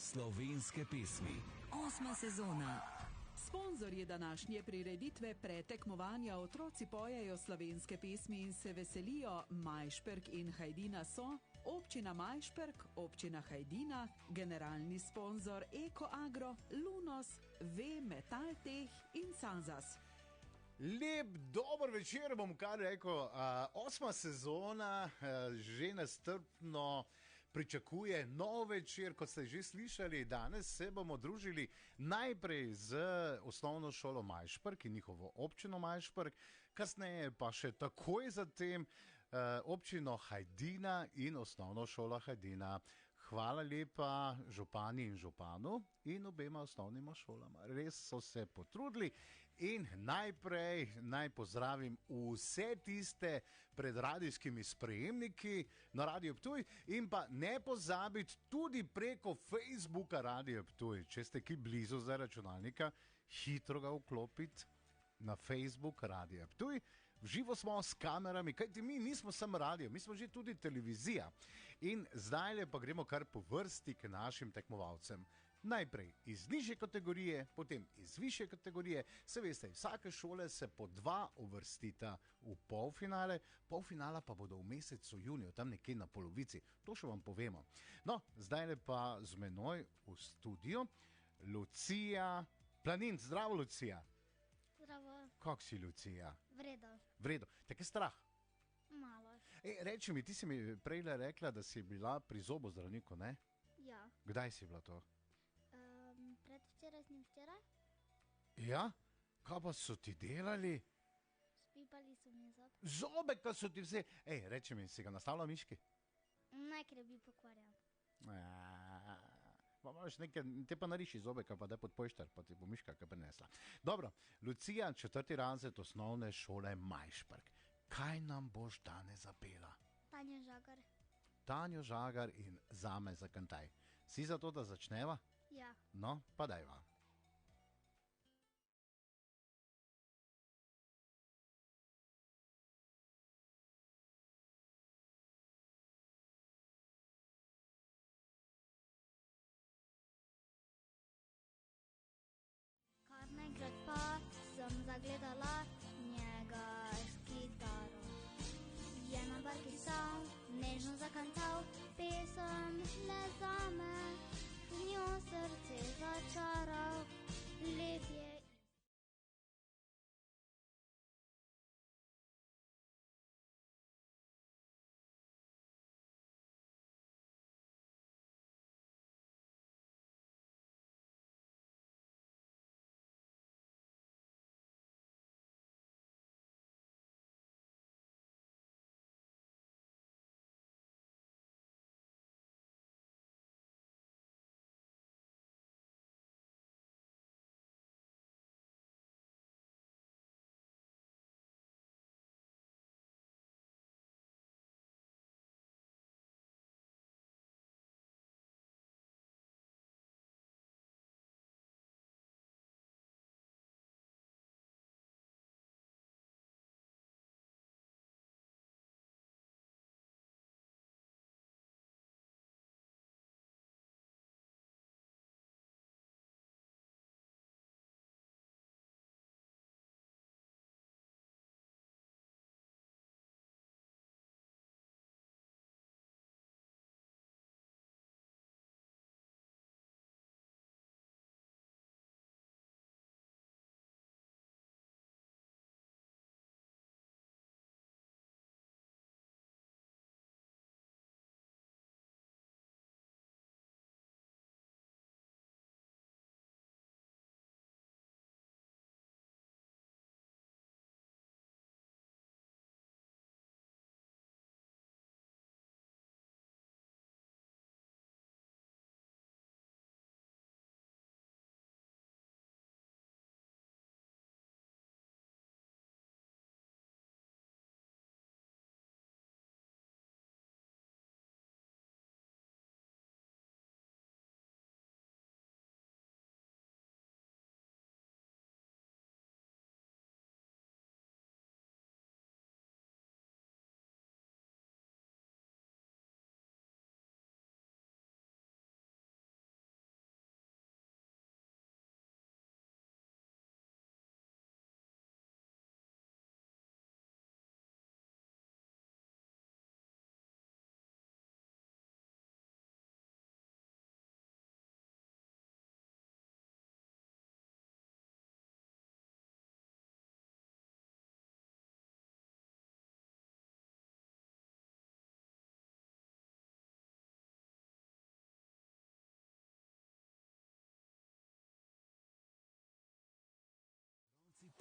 slovenske pesmi. 8. sezona. Sponzorji današnje prireditve pretekmovanja Otroci pojejo slovenske pesmi in se veselijo Majšperk in Hajdina so Občina Majšperk, Občina Hajdina, generalni sponzor Eko Agro, Lunos, V Metalteh in Sanzas. Lep, dober večer, bom kar rekel. 8. sezona že nestrpno pričakuje nov večer, kot ste že slišali. Danes se bomo družili najprej z osnovno šolo Majšperk in njihovo občino Majšperk, kasneje pa še takoj zatem občino Hajdina in osnovno šolo Hajdina. Hvala lepa župani in županu in obema osnovnima šolama. Res so se potrudili in najprej naj pozdravim vse tiste pred radijskimi sprejemniki na Radio Ptuj in pa ne pozabiti tudi preko Facebooka Radio Ptuj. Če ste ki blizu za računalnika, hitro ga vklopiti na Facebook Radio Ptuj. V živo smo s kamerami, kajti mi nismo samo radio, mi smo že tudi televizija. In zdaj pa gremo kar po vrsti k našim tekmovalcem. Najprej iz nižje kategorije, potem iz višje kategorije. Se veste, vsake šole se po 2 uvrstita v polfinale, polfinala pa bodo v mesecu juniju, tam nekje na polovici. To še vam povemo. No, zdaj pa z menoj v studiu Lucija Planinc. Zdravo, Lucija. Zdravo. Kako si, Lucija? Vredo. Tako je strah? Malo. Reči mi, ti si mi prej rekla, da si bila pri zobozdravniku, ne? Ja. Kdaj si bila to? Predvčeraj, včeraj. Ja? Kaj pa so ti delali? Spipali so mi zob. Zobe, kaj so ti vse? Reči mi, si ga nastavila miški? Ne, ker je bil pokvarjen. Te pa nariši zobe, pa da pod poštar, pa ti bo miška kaj prinesla. Dobro, Lucija, 4. razred osnovne šole Majšperk. Kaj nam boš danes zapela? Tanjo Žagar. Tanjo Žagar in Zame zakantaj. Si za to, da začneva? Ja. No, pa dajva. Kar naenkrat pa sem zagledala njega s kitaro. Je na barki stal, nežno zakantal pesem le zame, z njo srce začaral, lep je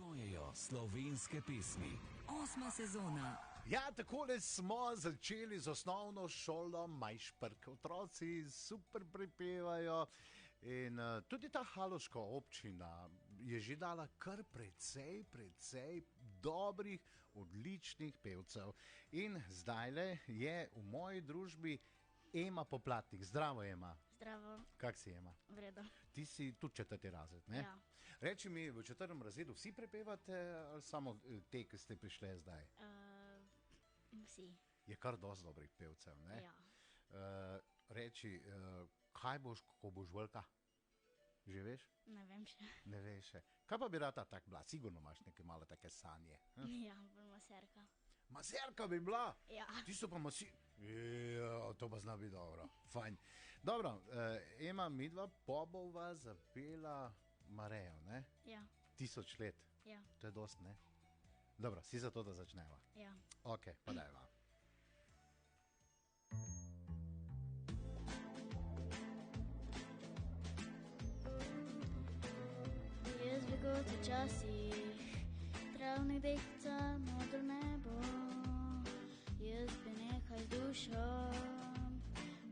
pojejo slovenske pesmi. 8. sezona. Ja, takole smo začeli z osnovno šolo Majšperk. Otroci super prepevajo in tudi ta haloška občina je že dala kar precej dobrih, odličnih pevcev. In zdajle je v moji družbi Ema Poplatnik. Zdravo, Ema. Zdravo, Kak si, Ema? vredo. Ti si tudi 4. razred, ne? Ja. Reči mi, v 4. razredu vsi prepevate ali samo te, ki ste prišli zdaj? Vsi. Je kar dosti dobrih pevcev, ne? Ja. Reči, kaj boš, ko boš velika? Že veš? Ne vem še. Ne veš še. Kaj pa bi rada tak bila? Sigurno imaš neke male take sanje. Ja, bolj maserka. Mazerka bi bila? Ja. Tisto pa Ja, to pa zna biti dobro. Fajn. Dobro, Ema, midva pa bova zapela Marejo, ne? Ja. 1000 let. Ja. To je dost, ne? Dobro, si za to, da začneva. Ja. Ok, pa dajva. Jaz bi kot včasih travnik dekca, modro nebo. Jaz bi nekaj z dušo,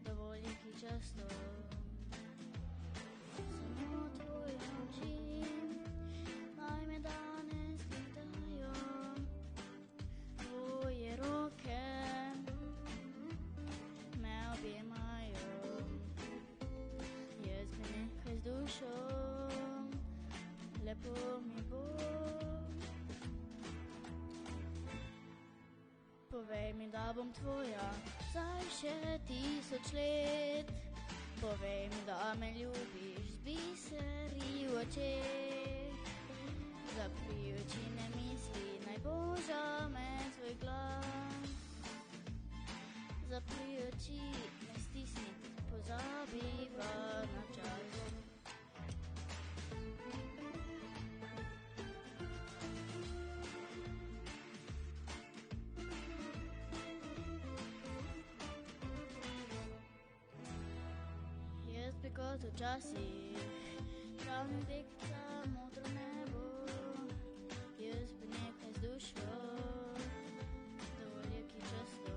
dovolj ki často. Samo tvoje oči naj me danes gledajo. Tvoje roke me objemajo. Jaz bi nekaj z dušo, lepo mi bo. Povej mi, da bom tvoja zdaj še 1000 let. Povej mi, da me ljubiš z biseri v očeh. Zapri oči, ne misli, naj boža me tvoj glas. Zapri oči, ne stisni, pozabiva na čas. Jaz bi kot včasih travnik dekca, modro nebo. Jaz bi nekaj z dušo, dovolj ki často.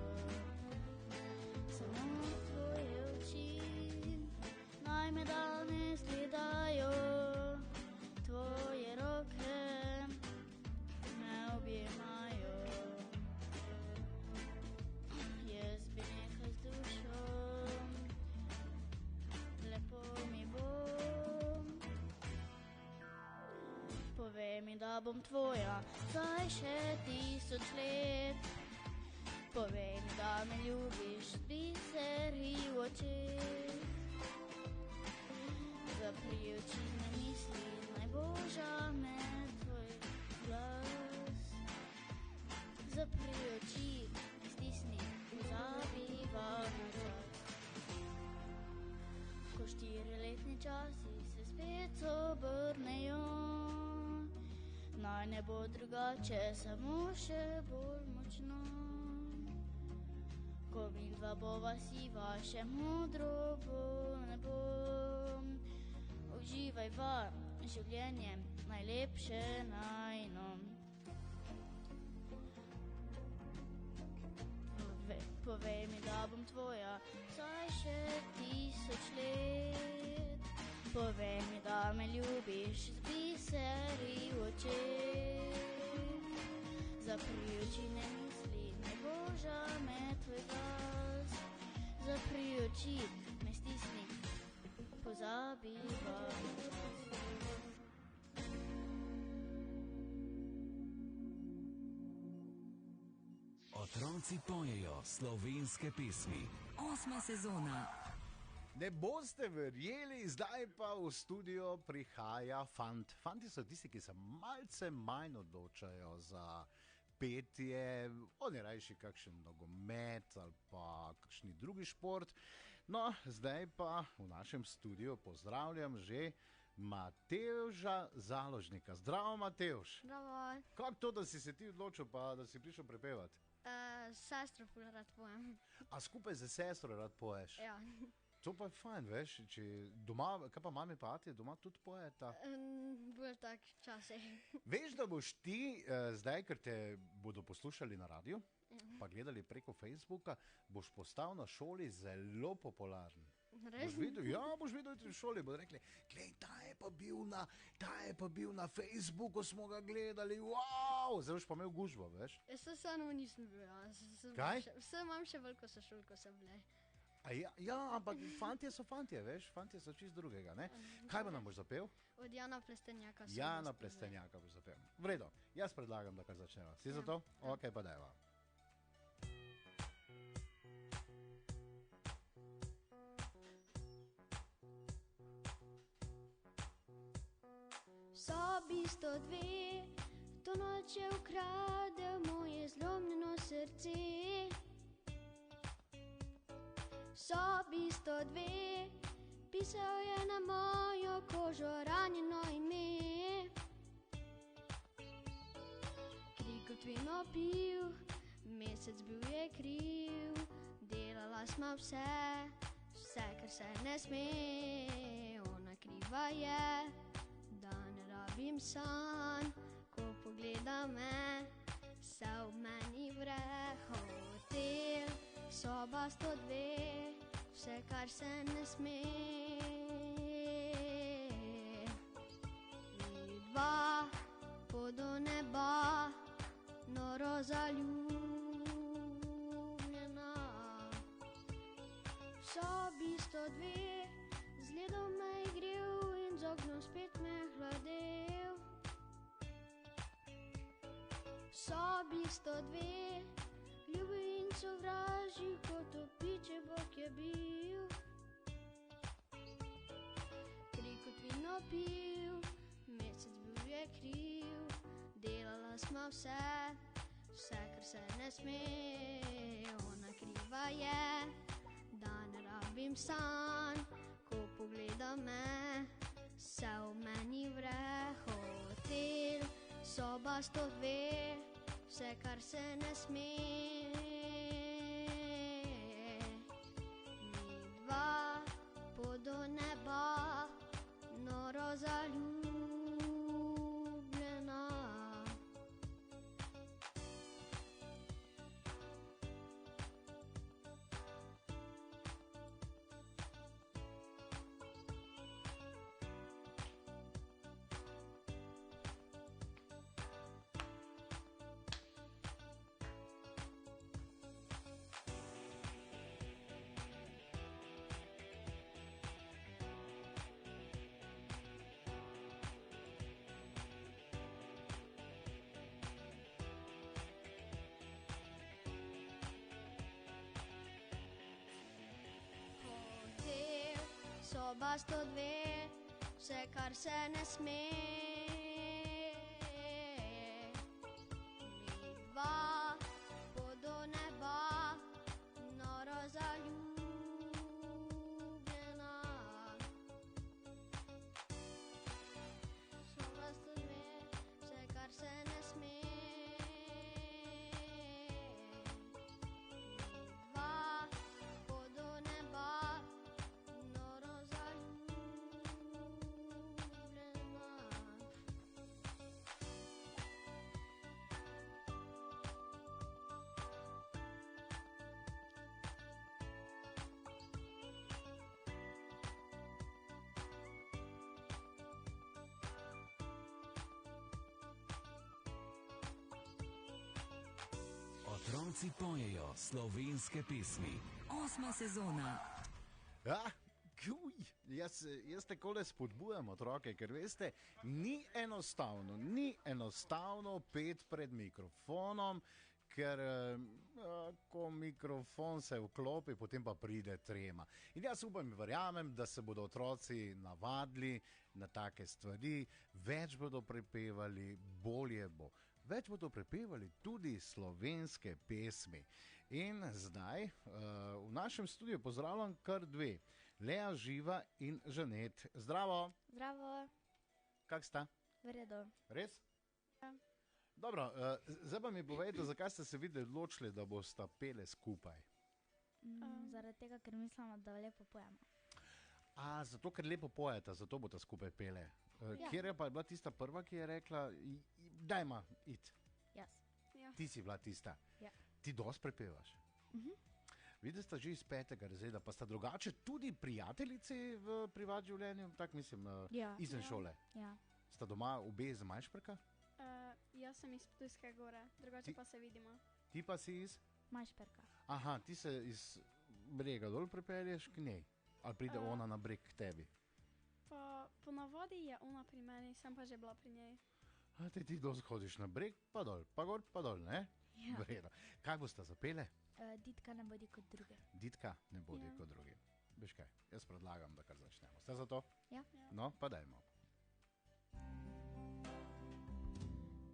Samo tvoje oči naj me danes gledajo. Tvoje roke me objemajo. Jaz bi nekaj z dušo, lepo mi bo. Povej mi, da bom tvoja zdaj še 1000 let. Povej mi, da me ljubiš z biseri v očeh. Zapri oči, ne misli, naj boža me tvoj glas. Zapri oči, ne stisni, pozabiva na čas. Ko 4-letni časi se spet obrnejo, naj ne bo drugače, samo še bolj močno. Ko midva bova siva, še modro bo nebo. Uživaj v življenje, najlepše najino. Povej mi, da bom tvoja vsaj še 1000 let. Povej mi, da me ljubiš z biseri v očeh. Zapri oči, ne misli, naj boža me tvoj glas. Zapri oči, me stisni, pozabiva na čas. Otroci pojejo slovenske pesmi. 8. sezona. Ne boste verjeli, zdaj pa v studio prihaja fant. Fanti so tisti, ki se malce manj odločajo za petje, oni rajši kakšen nogomet ali pa kakšni drugi šport. No, zdaj pa v našem studiu pozdravljam že Matevža Založnika. Zdravo, Matevž. Zdravo. Kako to, da si se ti odločil pa da si prišel prepevati? Sestro ful rad pojem. A skupaj z sestro rad poješ? Ja. To pa je fajn, veš, če doma, kaj pa mami pa ati, doma tudi pojeta. Bolj tak časih. Veš, da boš ti zdaj, ker te bodo poslušali na radiju, pa gledali preko Facebooka, boš postal na šoli zelo popularen. Res? Boš videl, v šoli bodo rekli, glej, ta je pa bil na Facebooku, smo ga gledali, wow! Zdaj boš pa imel gužbo, veš? Jaz se samo nisem bil, ja. Kaj? Vse imam še veliko sošolko sem bile. Ampak fantje so fantje, veš, fantje so čist drugega, ne? Kaj bo nam boš zapel? Od Jana Plestenjaka. Jana Plestenjaka boš zapel. V redu, jaz predlagam, da kar začneva. Si za to? Ok, pa dajva. Sobi 102, to noč je ukradel moje zlomljeno srce. Sobi 102, pisal je na mojo kožo ranjeno ime. Krikotvino pil, mesec bil je kriv, delala sva vse, kar se ne sme. Ona kriva je, da ne rabim sanj, ko pogleda me, se v meni vre. Hotel, soba 102, vse kar se ne sme. Midva pot do neba, noro zaljubljena. V sobi 102, zgledal me je grel in z oknom spet me hladel. V sobi 102, ljubil in sovražil, kot opiče Bog je bil. Krikotvino pil, mesec bil je kriv, delala sva vse, kar se ne sme. Ona kriva je, da ne rabim sanj, ko pogleda me, se v meni vre. Hotel, soba 102, vse kar se ne sme. Midva pot do neba, noro zaljubljena. Soba 102, vse kar se ne sme. Midva pot do neba, noro zaljubljena. Soba 102, vse kar se ne sme. Midva pot do neba, noro zaljubljena. Otroci pojejo slovenske pesmi. 8. sezona. Jaz takole spodbujam otroke, ker veste, ni enostavno pet pred mikrofonom, ker ko mikrofon se vklopi, potem pa pride trema. In jaz upam in verjamem, da se bodo otroci navadili na take stvari, več bodo prepevali, bolje bo. Več bodo prepevali tudi slovenske pesmi. In zdaj v našem studiu pozdravljam kar dve. Lea Živa in Žanet. Zdravo! Zdravo, Kak sta? v redu. Res? Ja. Dobro, zdaj pa mi povejte, zakaj ste se videli odločili, da boste pele skupaj. Zaradi tega, ker mislimo, da lepo pojemo. Zato, ker lepo pojeta, zato bo ta skupaj pele. Ja. Kjer je pa bila tista prva, ki je rekla, dajma, id. Jaz. Ti si bila tista. Ja. Ti dosti prepevaš. Vidite, sta že iz 5. razreda, pa sta drugače tudi prijateljici v privat življenju, tak mislim, Ja. izven Ja. šole. Ja. Sta doma obe iz Majšperka, Jaz sem iz Ptujske gore, drugače Ti- pa se vidimo. ti pa si iz... Majšperka. Aha, ti se iz brega dol pripelješ k njej. Ali pride ona na breg k tebi. Pa ponavadi je ona pri meni, sem pa že bila pri njej. A ti dosti hodiš na breg, pa dol, pa gor, pa dol, ne? Ja. Vredo. Kaj boste zapele? Ditka ne bodi kot druge. Ditka ne bodi Ja. kot drugi. Veš kaj, jaz predlagam, da kar začnemo. Ste za to? Ja. No, pa dajmo.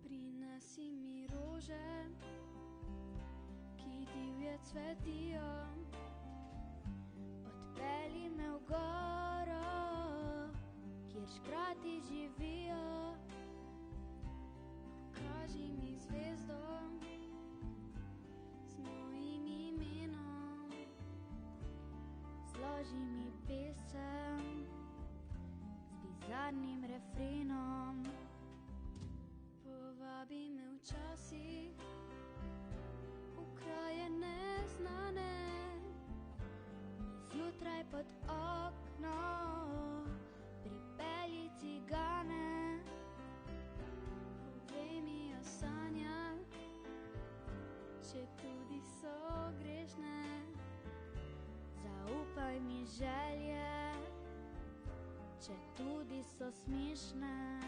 Prinesi mi rože, ki divje cvetijo. Odpelji me v goro, kjer škrati živijo. Kaži mi zvezdo z mojim imenom. Zloži mi pesem z bizarnim refrenom. Povabi me včasih v kraje neznane. Zjutraj pod okno pripelji cigane. Povej mi o sanjah, če tudi so grešne. Zaupaj mi želje, če tudi so smešne.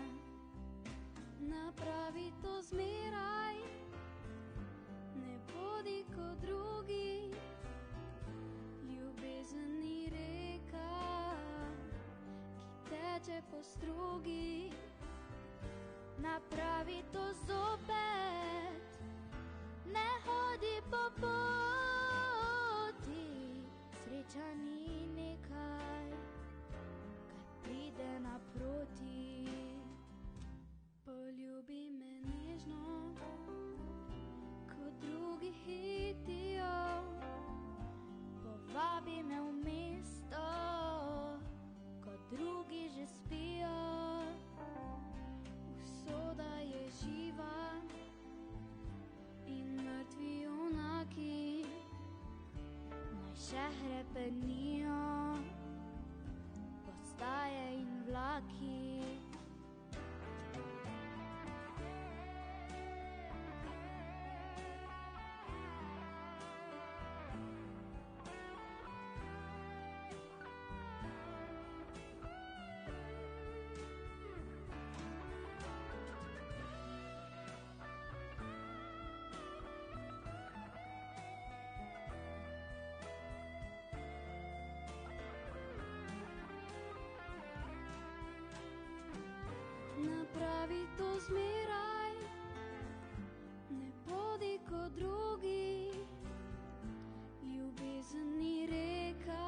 Napravi to zmeraj, ne bodi kot drugi. Ljubezen ni reka, ki teče po strugi. Napravi to zopet, ne hodi po poti. Sreča ni nekaj, kar pride naproti. Poljubi me nežno, kot drugi hitijo. Povabi me v mesto, ko drugi že spijo. Usoda je živa in mrtvi junaki Naj še hrepenijo postaje in vlaki. Napravi to zmeraj, ne bodi kot drugi. Ljubezen ni reka,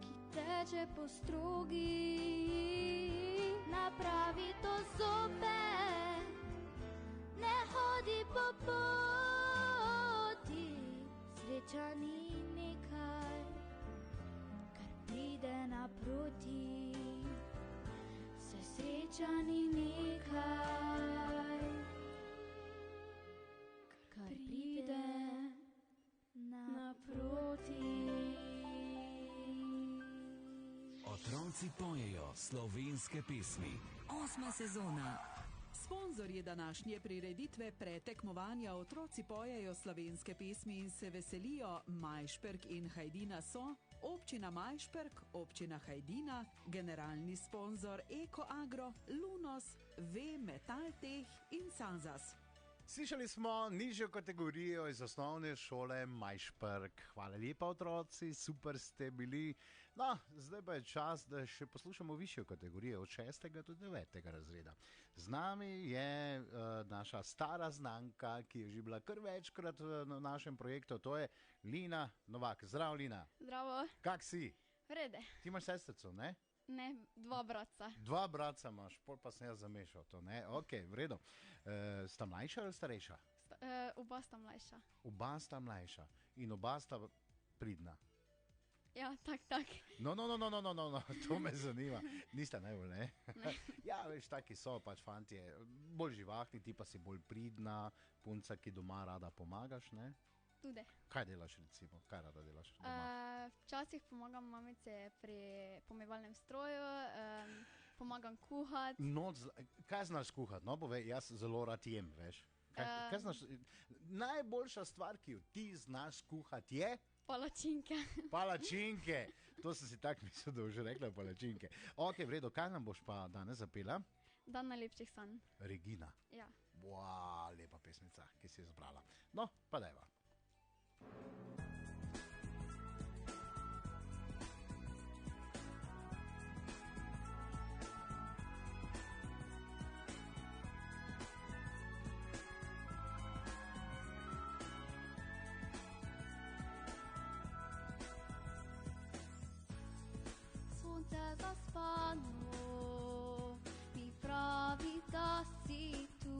ki teče po strugi. Napravi to zopet, ne hodi po poti. Sreča ni nekaj, kar pride naproti. Sreča ni nekaj, kar pride naproti. Otroci pojejo slovenske pesmi. 8. sezona. Sponzorji današnje prireditve pretekmovanja Otroci pojejo slovenske pesmi in se veselijo Majšperk in Hajdina so Občina Majšperk, Občina Hajdina, generalni sponzor Eko Agro, Lunos, V Metaltech in Sanzas. Slišali smo nižjo kategorijo iz osnovne šole Majšperk. Hvala lepa, otroci, super ste bili. No, zdaj pa je čas, da še poslušamo višjo kategorijo od 6. do 9. razreda. Z nami je naša stara znanka, ki je že bila kar večkrat na našem projektu, to je Lina Novak. Zdrav, Lina. Zdravo, Kak si? vrede. Ti imaš sestrico, ne? Ne, dva bratca. Dva bratca imaš, pol pa sem jaz zamešal to, ne? Ok, v redu. Sta mlajša ali starejša? Oba sta mlajša. Oba sta mlajša in oba sta pridna. Ja, tak. No, to me zanima. Nista najbolj, ne? Ja, veš, taki so pač fantje, bolj živahni, ti pa si bolj pridna, punca, ki doma rada pomagaš, ne? Tudi. Kaj delaš recimo? Kaj rada delaš doma? Včasih pomagam mamice pri pomivalnem stroju, pomagam kuhati. No, kaj znaš kuhati? No, povej, jaz zelo rad jem, veš. Kaj znaš? Najboljša stvar, ki jo ti znaš kuhati, je Palačinke. palačinke. To sem si tak mislil, da boš že rekla palačinke. Ok, v redu, kaj nam boš pa danes zapela? Dan najlepših sanj. Regina. Ja. Wow, lepa pesmica, ki si jo izbrala. No, pa dajva. Sonce zaspano mi pravi, da si tu.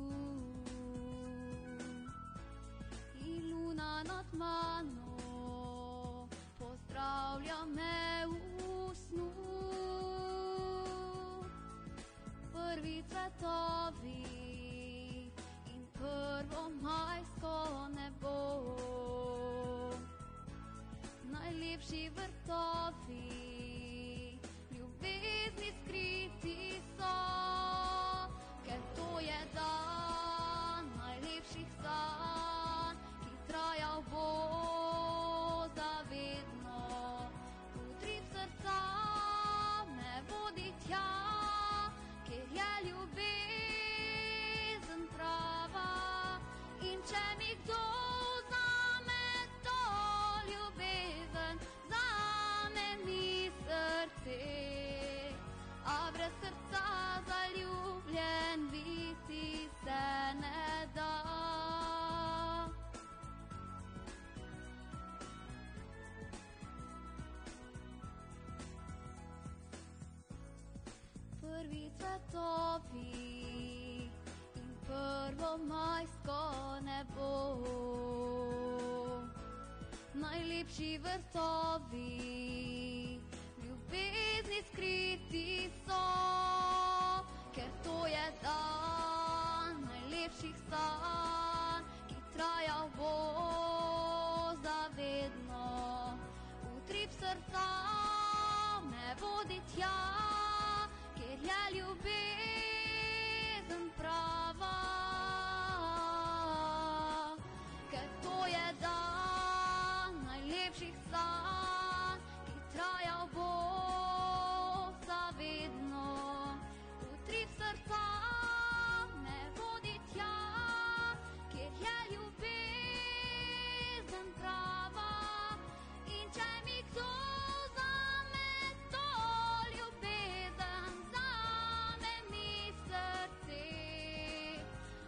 In luna nad mano pozdravlja me v snu. Prvi cvetovi in prvo majsko nebo. Najlepši vrtovi ljubezni skriti so, ker to je dan najlepših sanj, ki trajal bo zavedno. Utrip srca me vodi tja, kjer je ljubezen prava. In če mi kdo vzame to ljubezen, vzame mi srce. A brez srca zaljubljen biti se ne da. Prvi cvetovi in prvo majsko nebo. Najlepši vrtovi ljubezni skriti so, ker to je dan najlepših sanj, ki trajal bo zavedno. Utrip srca me vodi tja, kjer je ljubezen prava. Ker to je dan najlepših sanj, ki trajal bo zavedno. Utrip srca me vodi tja, kjer je ljubezen prava. In če mi kdo vzame to ljubezen, vzame mi srce.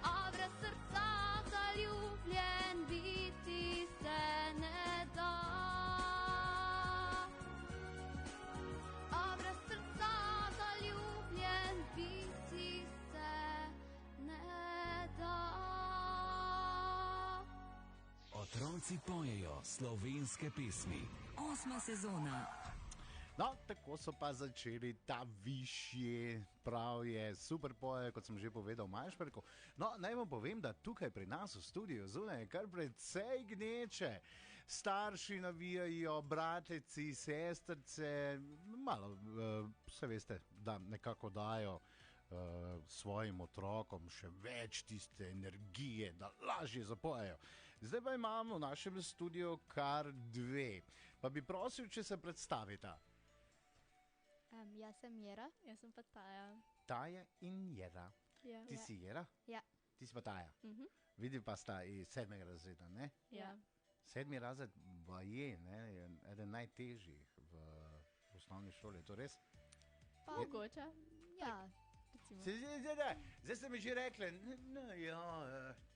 A brez srca zaljubljen biti se ne da. A brez srca zaljubljen biti se ne da. Otroci pojejo slovenske pesmi. 8. sezona. No, tako so pa začeli ta višji, prav je, super poje, kot sem že povedal v Majšperku. No, naj vam povem, da tukaj pri nas v studiu zunaj je kar precej gneče. Starši navijajo, brateci, sestrce, malo, vse veste, da nekako dajo svojim otrokom še več tiste energije, da lažje zapojejo. Zdaj pa imamo v našem studiu kar dve. Pa bi prosil, če se predstavita. Jaz sem Jera. Jaz sem pa Taja. Taja in Jera. Ja. Ti si Jera? Ja. Ti si pa Taja. Vidi pa sta iz 7. razreda, ne? Ja. 7. razred je, ne, je eden najtežjih v osnovni šoli, je to res? Mogoče. Ja. Recimo. Zdaj ste mi že rekli,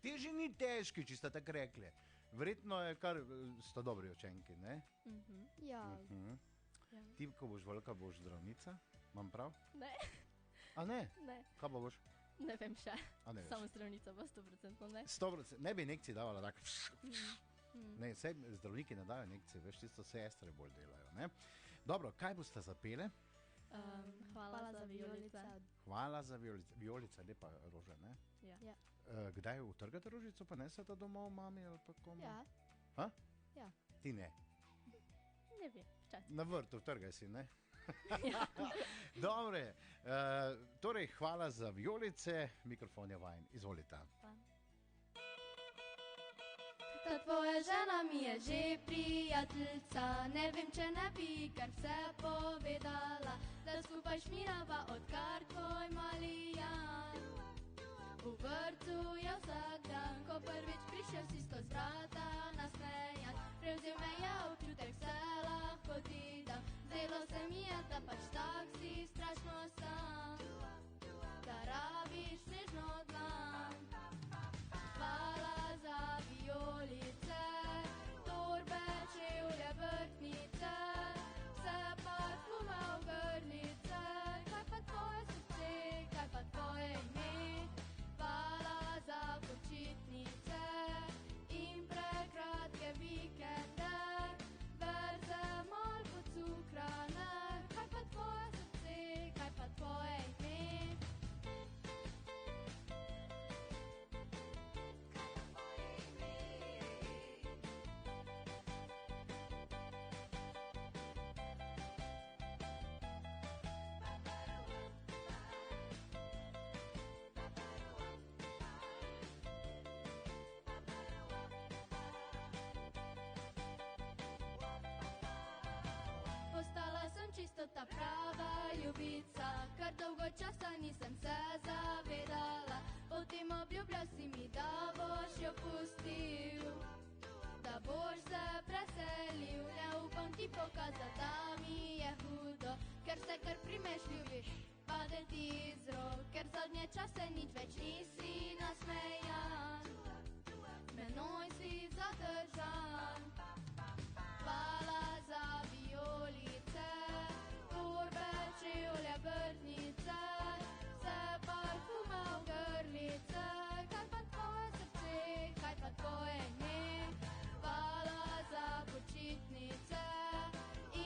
težji ni težki, če ste tako rekli. Verjetno je kar, sta dobri učenki, ne? Ja. Ja. Ti, ko boš velika, boš zdravnica, imam prav? Ne. A ne? Ne. Kaj pa boš? Ne vem še. A ne veš? Samo zdravnica pa 100% ne. 100%, ne bi injekcij davala tako. Ne, saj zdravniki ne dajo injekcije, veš, tisto sestre bolj delajo, ne? Dobro, kaj boste zapele? Hvala za vijolice. Hvala za vijolice, lepa roža, ne? Ja. Kdaj utrgate rožico, pa nesete domov mami ali pa komu? Ja. Ha? Ja. Ti ne? Ne vem, včasih. Na vrtu trgaj si, ne? Dobre, torej hvala za vijolice, mikrofon je vajen, izvolite. Ta tvoja žena mi je že prijateljica, ne vem, če ne bi kar vse povedala, da skupaj šmirava odkar tvoj mali Jan. V vrtu je vsak dan, ko prvič prišel si skozi vrata nasmejan, prevzel me je občutek, vse lahko ti dam, zdelo se mi je, da pač tak si strašno sam, da rabiš nežno dlan. Hvala za vijolice, torbe, čevlje, vrtnice, vse parfume v grlice, kaj pa tvoje srce, kaj pa tvoje ime. Hvala za počitnice in prekratke vikende, verze moj pocukrane, kaj pa tvoje srce, kaj pa tvoje ime. Postala sem čisto ta prava ljubica, kar dolgo časa nisem se zavedala. Potem obljubljal si mi, da boš jo pustil, da boš se preselil. Ne upam ti pokazati, da mi je hudo, ker se kar primeš ljubiš, pade ti iz rok, ker zadnje čase nič več nisi nasmejan, z menoj si zadržan. Hvala za vijolice, torbe, čevlje, vrtnice, vse parfume v grlice, kaj pa tvoje srce, kaj pa tvoje ime. Hvala za počitnice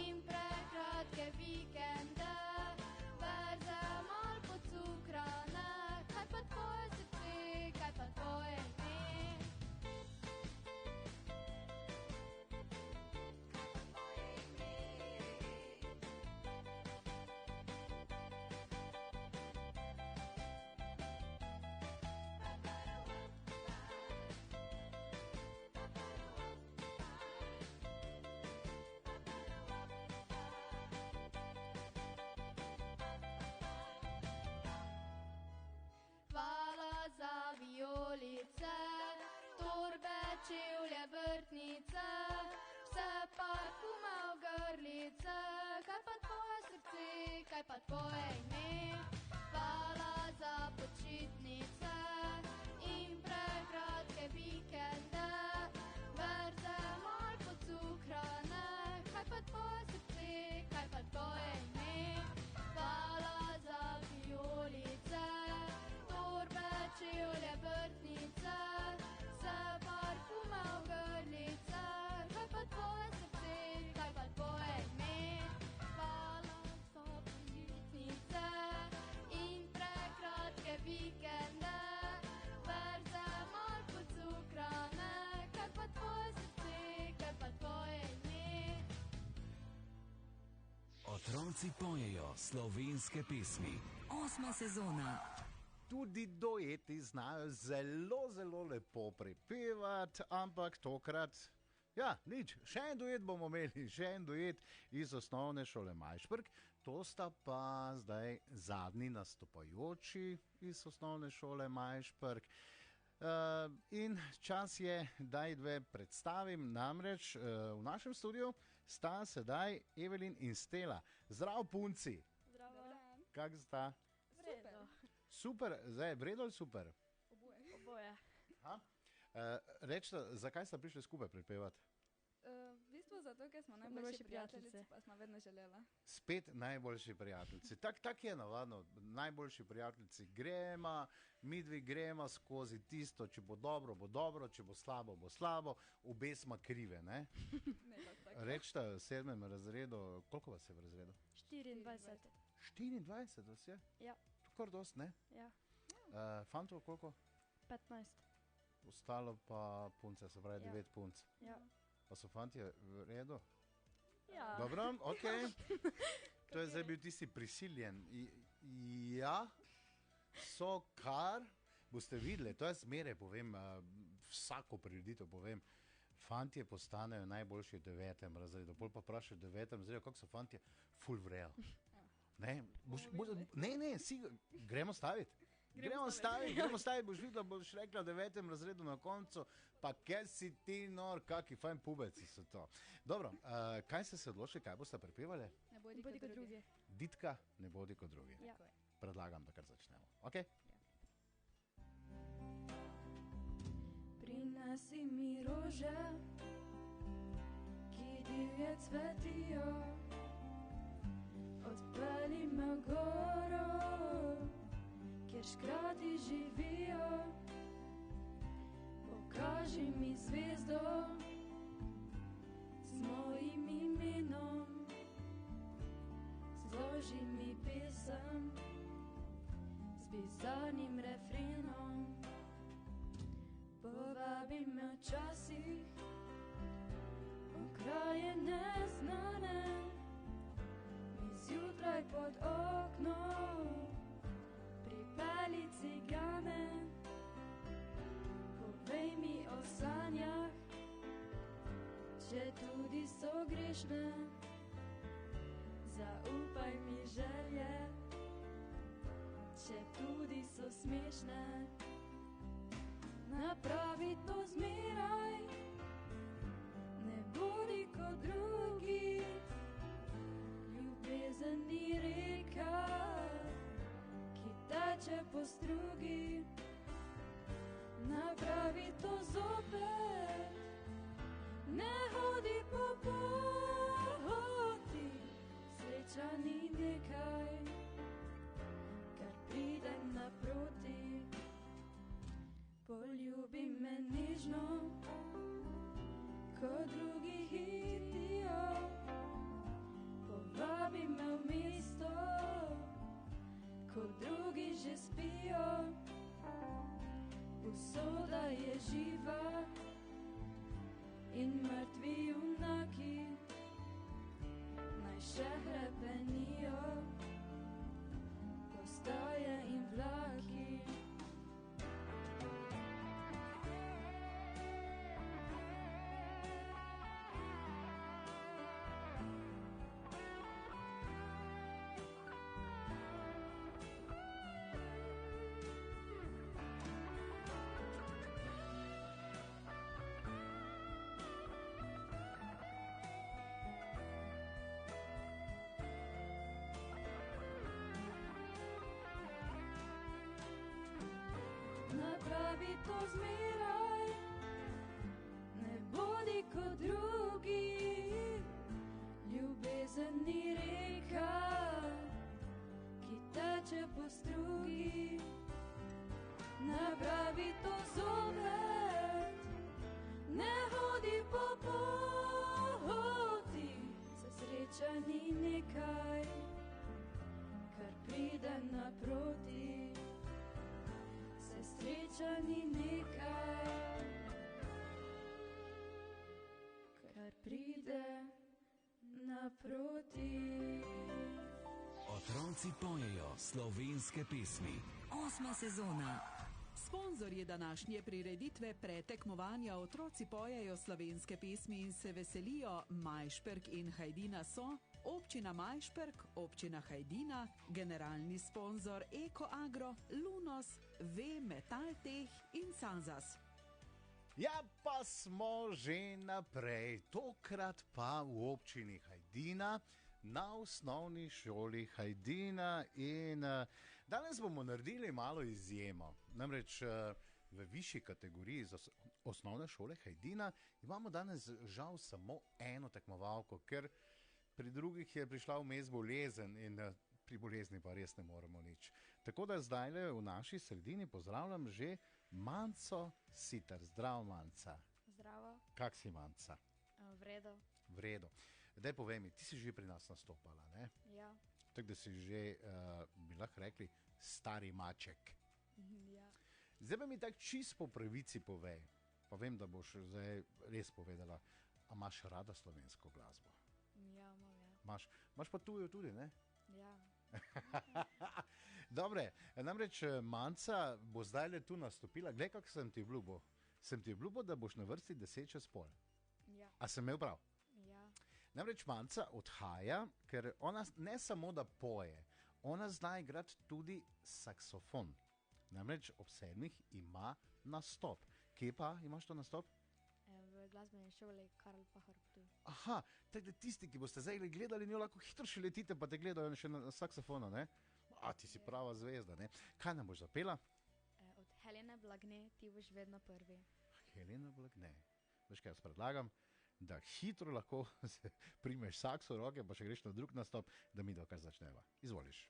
in prekratke vikende, verze mal pocukrane, kaj pa tvoje srce, kaj pa tvoje ime. Hvala za vijolice, torbe, čevlje, vrtnice, vse parfume v grlice, kaj pa tvoje srce, kaj pa tvoje ime. Hvala za počitnice in prekratke vikende, verze mal pocukrane, kaj pa tvoje srce, kaj pa tvoje ime. Hvala za vijolice, torbe, čevlje, vrtnice, vse parfume v grlice, kaj pa tvoje srce, kaj pa tvoje ime. Hvala za počitnice in prekratke vikende, verze mal pocukrane, kaj pa tvoje srce, kaj pa tvoje ime. Otroci pojejo slovenske pesmi. 8. sezona. Tudi dojeti znajo zelo lepo prepevati, ampak tokrat, ja, nič, še en duet bomo imeli, še en duet iz osnovne šole Majšperk. To sta pa zdaj zadnji nastopajoči iz osnovne šole Majšperk. In čas je, da jih dve predstavim, namreč v našem studiu sta sedaj Evelin in Stela. Zdrav punci! Zdravo. Kak sta? Super, zdaj je vredo ali super? Oboje. Rečete, zakaj sta prišli skupaj prepevati? V bistvu zato, ker smo Najboljši najboljši prijateljici. prijateljici, pa smo vedno želela. Spet najboljši prijateljici. Tak je navadno, najboljši prijateljici gremo, mi dve gremo skozi tisto, če bo dobro, če bo slabo, obe smo krive, ne? Ne, tako. Rečta v 7. razredu, koliko vas je v razredu? 24. 24 vas je? Ja. To kar dost, ne? Ja. Fantov koliko? 15. Ostalo pa punce, se pravi Ja. 9 punc. Ja. Pa so fantje v redu? Ja. Dobro, ok. To je zdaj bil tisti prisiljen. Ja, so kar, boste videli, to jaz zmeraj povem, vsako prireditev povem, fantje postanejo najboljši v 9. razredu, pol pa vprašajo v 9. razredu, kako so fantje, ful vrejo. Ne, gremo staviti. Gremo staviti, boš videla, boš rekla v 9. razredu na koncu, pa kaj si ti nor, kaki fajn pubeci so to. Dobro, kaj ste se odločili, kaj boste prepevali? Ne bodi Bodi kot kot drugi. drugi. Ditka, ne bodi kot drugi. Ja. Tako je. Predlagam, da kar začnemo. Ok? Prinesi mi rože, ki divje cvetijo, odpelji me v goro, kjer škrati živijo, pokaži mi zvezdo z mojim imenom, zloži mi pesem z bizarnim refrenom. Povabi me včasih v kraje neznane, mi zjutraj pod oknom pripelji cigane. Povej mi o sanjah, če tudi so grešne, zaupaj mi želje, če tudi so smešne. Napravi to zmeraj, ne bodi kot drugi, ljubezen ni reka, ki teče po strugi. Napravi to zopet, ne hodi po poti, sreča ni nekaj, kar pride naproti. Poljubi me nežno, ko drugi hitijo, povabi me v mesto, ko drugi že spijo. Usoda je živa in mrtvi junaki naj še hrepenijo, postaje in vlaki. Napravi to zmeraj, ne bodi kot drugi, ljubezen ni reka, ki teče po strugi. Napravi to zopet, ne hodi po poti, se sreča ni nekaj, kar pride naproti. Sreča ni nekaj, kar pride naproti. Otroci pojejo slovenske pesmi. 8. sezona. Sponzorji današnje prireditve pretekmovanja Otroci pojejo slovenske pesmi in se veselijo Majšperk in Hajdina so Občina Majšperk, Občina Hajdina, generalni sponzor Eko Agro, Lunos, V Metaltech in Sanzas. Ja, pa smo že naprej, tokrat pa v občini Hajdina, na osnovni šoli Hajdina in danes bomo naredili malo izjemo. Namreč v višji kategoriji za osnovne šole Hajdina, imamo danes žal samo eno tekmovalko, ker pri drugih je prišla vmes bolezen in pri bolezni pa res ne moremo nič. Tako da zdajle v naši sredini pozdravljam že Manco Siter. Zdrav, Manca. Zdravo, Kak si, Manca? vredo. V redu. Daj povej mi, ti si že pri nas nastopala, ne? Ja, Tako da si že, bi lahko rekli, stari maček. ja. Zdaj pa mi tako čist po pravici povej, pa vem, da boš zdaj res povedala, a imaš rada slovensko glasbo? Ja, imam, ja. Imaš pa tujo tudi, ne? Ja, Dobre, namreč Manca bo zdaj tu nastopila. Glej, kako sem ti obljubil. Sem ti obljubil, da boš na vrsti 10 čez pol. ja, A sem imel prav? ja. Namreč Manca odhaja, ker ona ne samo da poje, ona zna igrati tudi saksofon. Namreč ob 7 ima nastop. Kje pa imaš to nastop? V glasbeni šoli Karl Pahar Ptuj. Aha, tako da tisti, ki boste zdaj gledali, njo lahko hitro še letite, pa te gledajo še na saksofonu, ne? A, ti si prava zvezda, ne? Kaj nam boš zapela? Od Helene Blagne ti boš vedno prvi. Helena Blagne. Veš kaj, jaz predlagam, da hitro lahko primeš sakso v roke, pa še greš na drug nastop, da mi kar začneva. Izvoliš.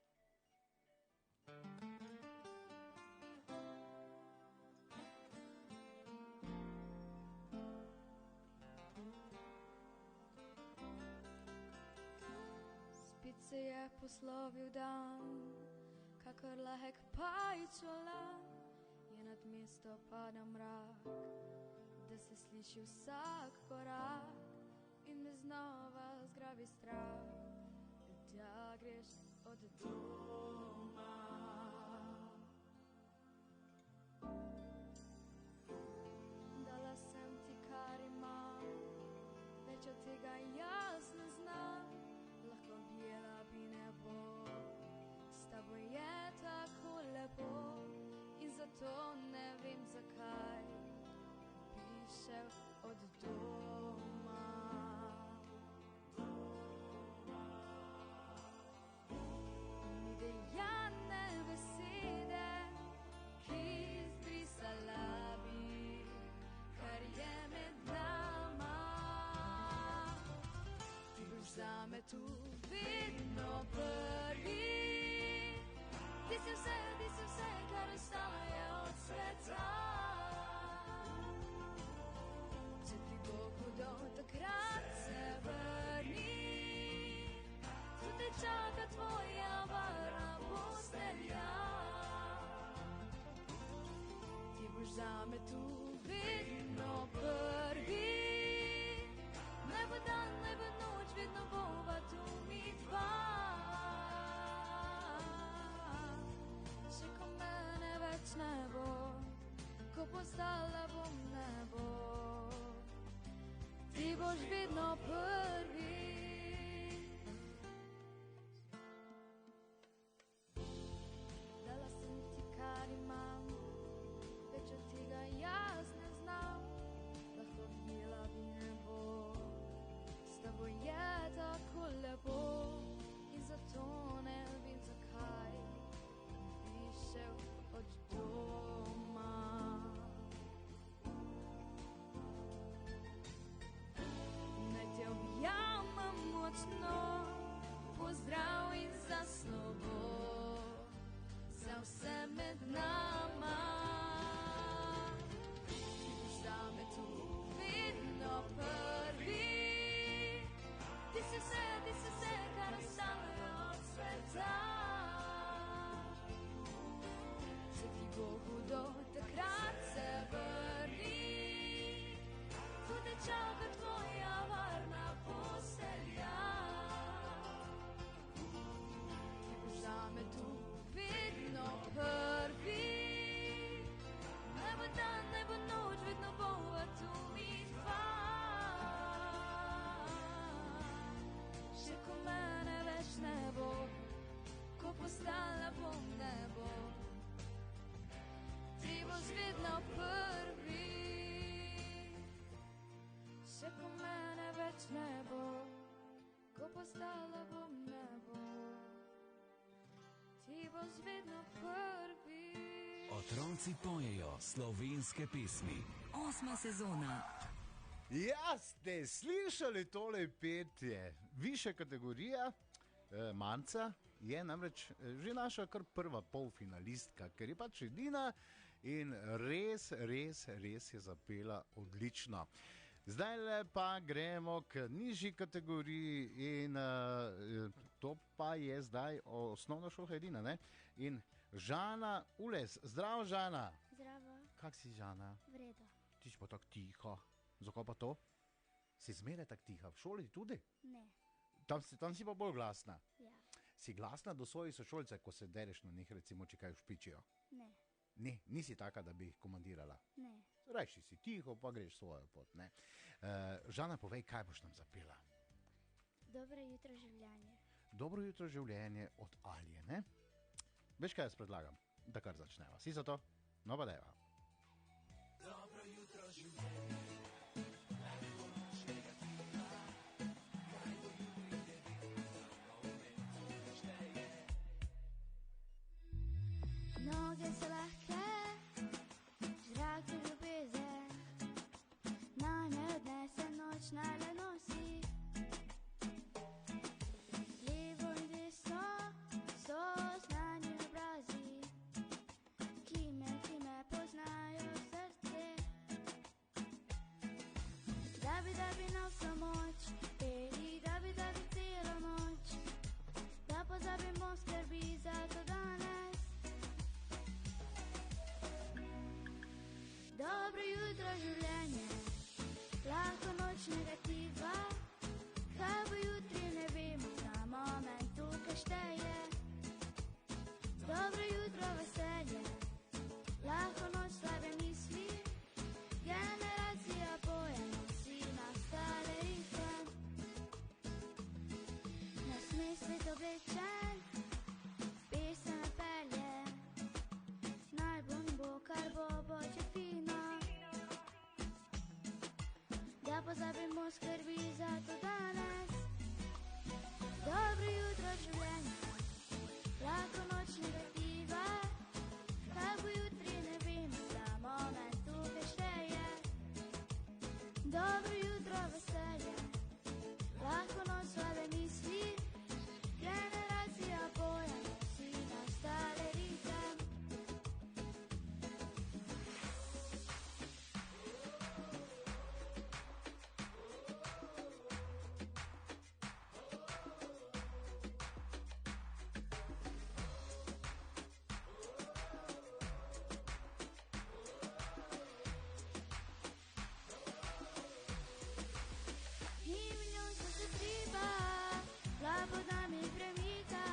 Spet se je poslovil dan, kakor lahek pajčola, je nad mesto pada mrak, da se sliši vsak korak in me znova zgrabi strah, da greš od doma. Dala sem ti, kar imam, več od tega jaz ne znam, lahko bijela bi nebo, s tabo je tako lepo in zato ne vem zakaj bi šel od doma. Ni dejane besede, ki izbrisala bi, kar je med nama. Ti boš zame tu vedno prvi. Ti si vse, kar ostaje od sveta. Če ti bo hudo, takrat se vrni, tu te čaka tvoja varna postelja. Ti boš zame tu vedno prvi. Naj bo dan, naj bo noč, vedno bova tu mi dva. Še ko mene več ne bo, ko postala bom nebo, ti boš vedno prvi. Dala sem ti, kar imam, več od tega jaz ne znam, lahko bijela bi nebo, s tabo je tako lepo in zato ne vem zakaj bi šel od doma. Naj te objamem močno, pozdrav in za slovo, za vse med nama. Ti boš zame tu vedno prvi. Ti si vse, kar ostane od sveta. Če ti bo hudo, takrat se vrni, tu te čaka tvoja varna postelja. Ti boš zame tu vedno prvi. Naj bo dan, naj bo noč, vedno bova tu mi dva. Še ko mene več ne bo, ko postala bom nebo, ti boš vedno prvi. Še ko mene več ne bo, ko postala bom nebo, ti boš vedno prvi. Otroci pojejo slovenske pesmi. 8. sezona. Ja, ste slišali tole petje? Višja kategorija, Manca, je namreč že naša kar prva polfinalistka, ker je pač edina in res je zapela odlično. Zdaj pa gremo k nižji kategoriji in to pa je zdaj osnovna šola Hajdina, ne? In Žana Ules, zdravo Žana. Zdravo, Kak si Žana? vredo. Ti si pa tako tiho. Zakaj pa to? Si zmeraj tako tiha, v šoli tudi? Ne, Tam si pa bolj glasna. ja, Si glasna do svojih sošolcev, ko se dereš na njih, recimo, če kaj špičijo? ne, Ne, nisi taka, da bi jih komandirala. ne. Rajši si tiho, pa greš svojo pot. Ne? Žana, povej, kaj boš nam zapela? Dobro jutro življenje. Dobro jutro življenje od Alje, ne? Veš, kaj jaz predlagam? Da kar začneva. Si za to? No pa deva. Noge so lahke, zrak je ljubezen, name odnese noč nale nosi. Levo in desno so znani obrazi, ki me poznajo srce. Da bi na vso moč, peli, da bi celo noč, da pozabimo skrbi za to danes. Dobro jutro življenje, lahko noč negativa, kaj bo jutri ne vemo, ta moment tukaj šteje. Dobro jutro veselje, lahko noč slabe misli, generacija poje nosi nastale ritem. Ne sme svet oblečen, pesem napelje, najbolj bo, kar bo boče fino. Da pozabimo skrbi za to danes. Dobro jutro življenje, lahko noč negativa, kaj bo jutri ne vemo, ta moment tukaj šteje. Dobro jutro veselje, lahko noč slabe misli, generacija poje nosi nastale ritem. Ni milijon se triba, glava pod nami premika.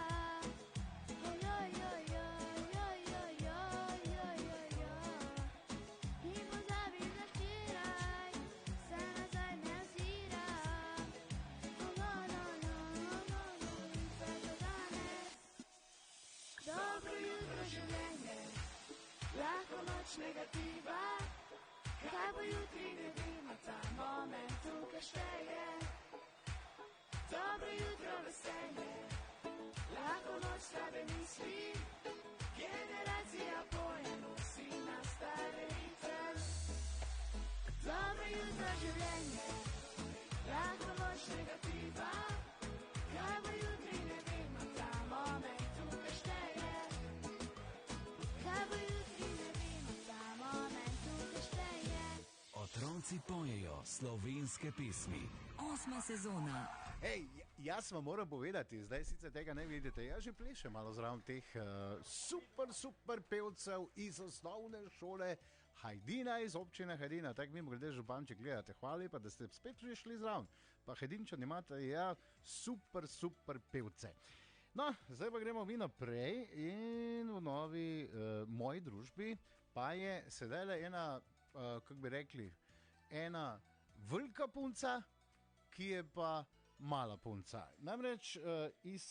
Ni pozabi zatiraj, se nazaj ne ozira. In vse do danes. Dobro jutro življenje, lahko noč negativa, kaj bo jutri ne vemo, ta moment tukaj šteje. Dobro jutro veselje, lahko noč slabe misli, generacija poje nosi nastale ritem. Dobro jutro življenje, lahko noč negativa, kaj bo jutri ne vemo, ta moment tukaj šteje. Kaj bo jutri ne vemo, ta moment tukaj šteje. Otroci pojejo slovenske pesmi. 8. sezona. Hej, jaz vam moram povedati, zdaj sicer tega ne vidite, jaz že plešem malo zraven teh super pevcev iz osnovne šole Hajdina, iz občine Hajdina. Tako mimo grede, županček, gledate, hvala lepa, da ste spet prišli zraven. Pa Hajdinčani imate, ja, super pevce. No, zdaj pa gremo mi naprej in v novi moji družbi pa je sedaj ena, kako bi rekli, ena velika punca, ki je pa mala punca. Namreč iz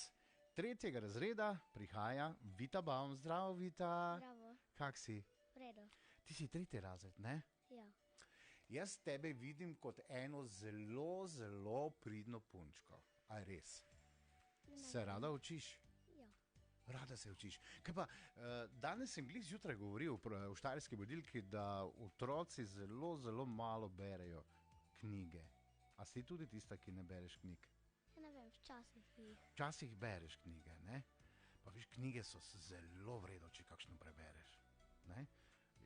3. razreda prihaja Vita Baum. Zdravo, Vita. Bravo, Kak si? vredo. Ti si 3. razred, ne? Ja, Jaz tebe vidim kot eno zelo pridno punčko. A je res? Se rada učiš? ja, Rada se učiš. Kaj pa, danes sem glih zjutraj govoril v štajerski budilki, da otroci zelo, zelo malo berejo knjige. A si tudi tista, ki ne bereš knjig? Ja, ne vem, včasih jih. Včasih bereš knjige, ne? Pa viš, knjige so zelo vredo, če kakšno prebereš, ne?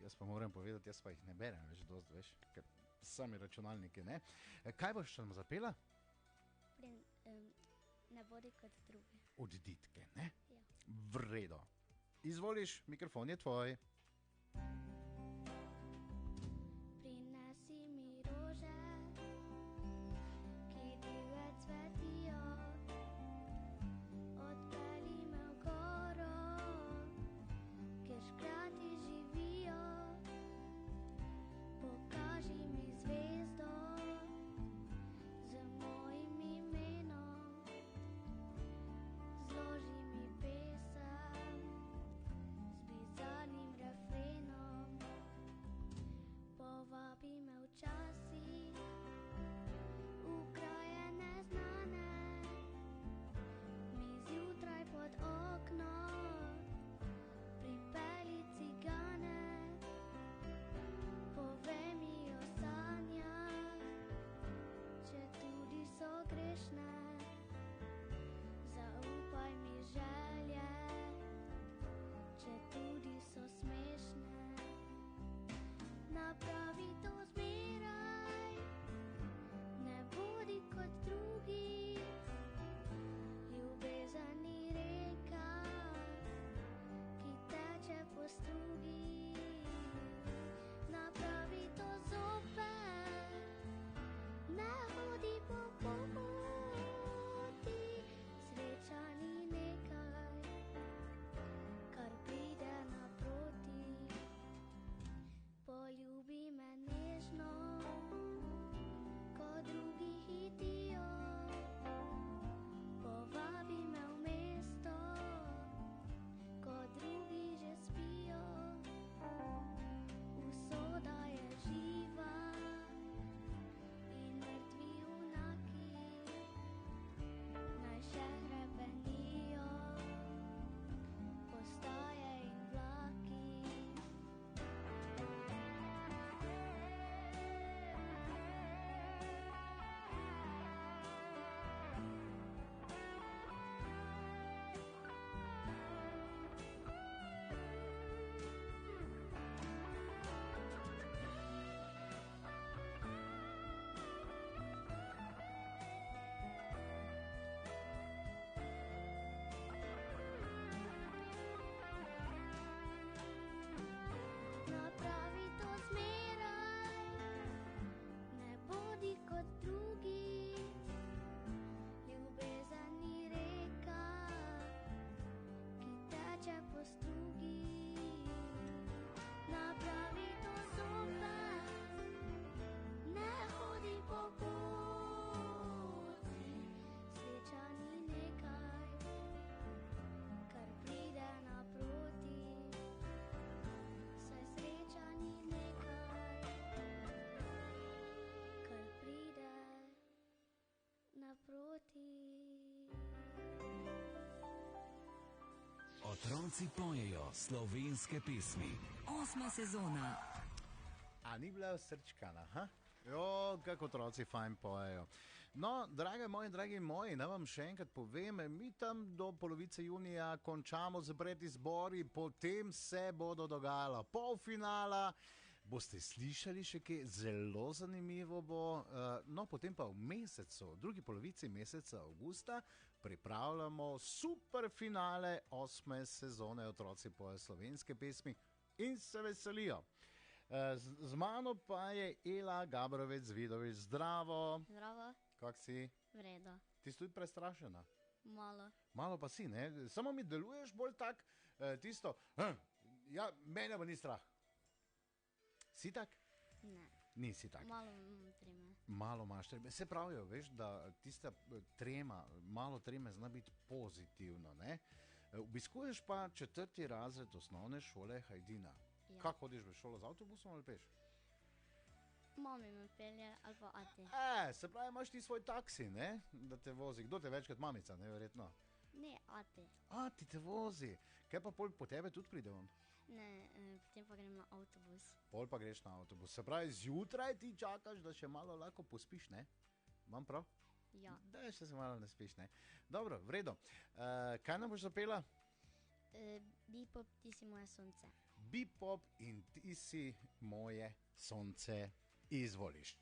Jaz pa moram povedati, jaz pa jih ne berem več dost, veš, ker sami računalniki, ne? Kaj boš nam zapela? Ne bodi kot drugi. Od Ditke, ne? Ja. Vredo. Izvoliš, mikrofon je tvoj. Prinesi mi rože, ki divje cvetijo. Odpelji me v goro, kjer škrati živijo. Pokaži mi zvezdo z mojim imenom. Zloži mi pesem z bizarnim refrenom. Povabi me včasih v kraje neznane. Mi zjutraj pod okno pripelji cigane. Povej mi o sanjah, če tudi so grešne. Zaupaj mi želje, če tudi so smešne. Napravi to zmeraj, ne bodi kot drugi. Ljubezen ni reka, ki teče po strugi. Napravi to zopet, ne hodi po poti. Sreča ni nekaj, kar pride naproti. Poljubi me nežno, ko drugi hitijo. Povabi me v mesto, ko drugi že spijo. Usoda je živa in mrtvi junaki naj še hrepenijo. Postaje in vlaki. Napravi to zmeraj, ne bodi kot drugi. Ljubezen ni reka, ki teče po strugi. Napravi to zopet, ne hodi po poti. Sreča ni nekaj, kar pride naproti. Saj sreča ni nekaj, kar pride naproti. Otroci pojejo slovenske pesmi. 8. sezona. A ni bila srčkana, ha? Jo, kako otroci fajn pojejo. No, drage moji, dragi moji, naj vam še enkrat povem, mi tam do polovice junija končamo z predizbori, potem se bodo dogajala polfinala. Boste slišali še kaj? Zelo zanimivo bo. No, potem pa v mesecu, drugi polovici meseca avgusta, pripravljamo super finale 8. sezone Otroci pojejo slovenske pesmi in se veselijo. Z mano pa je Ela Gabrovec-Vidovič. Zdravo, Zdravo, kak si? v redu. Ti si tudi prestrašena? Malo. Malo pa si, ne? Samo mi deluješ bolj tak, tisto, ja, mene pa ni strah. Si tak? Ne, Nisi tak. malo imam treme. Malo imaš treme. Se pravijo, veš, da tista trema, malo treme zna biti pozitivno, ne? Obiskuješ pa 4. razred osnovne šole Hajdina. Ja. Kako hodiš v šolo, z avtobusom ali peš? Mami me pelje ali pa ati. Se pravi, imaš ti svoj taksi, ne? Da te vozi. Kdo te večkrat, mamica, ne, verjetno? Ne, ate. A, ti te vozi. Kaj pa pol po tebe tudi pride on? Ne, potem pa grem na avtobus. Pol pa greš na avtobus. Se pravi, zjutraj ti čakaš, da še malo lahko pospiš, ne? Imam prav? Ja. Da, še se malo ne spiš, ne? Dobro, v redu. Kaj nam boš zapela? Bipop, ti si moje sonce. Bipop in ti si moje sonce. Izvoliš.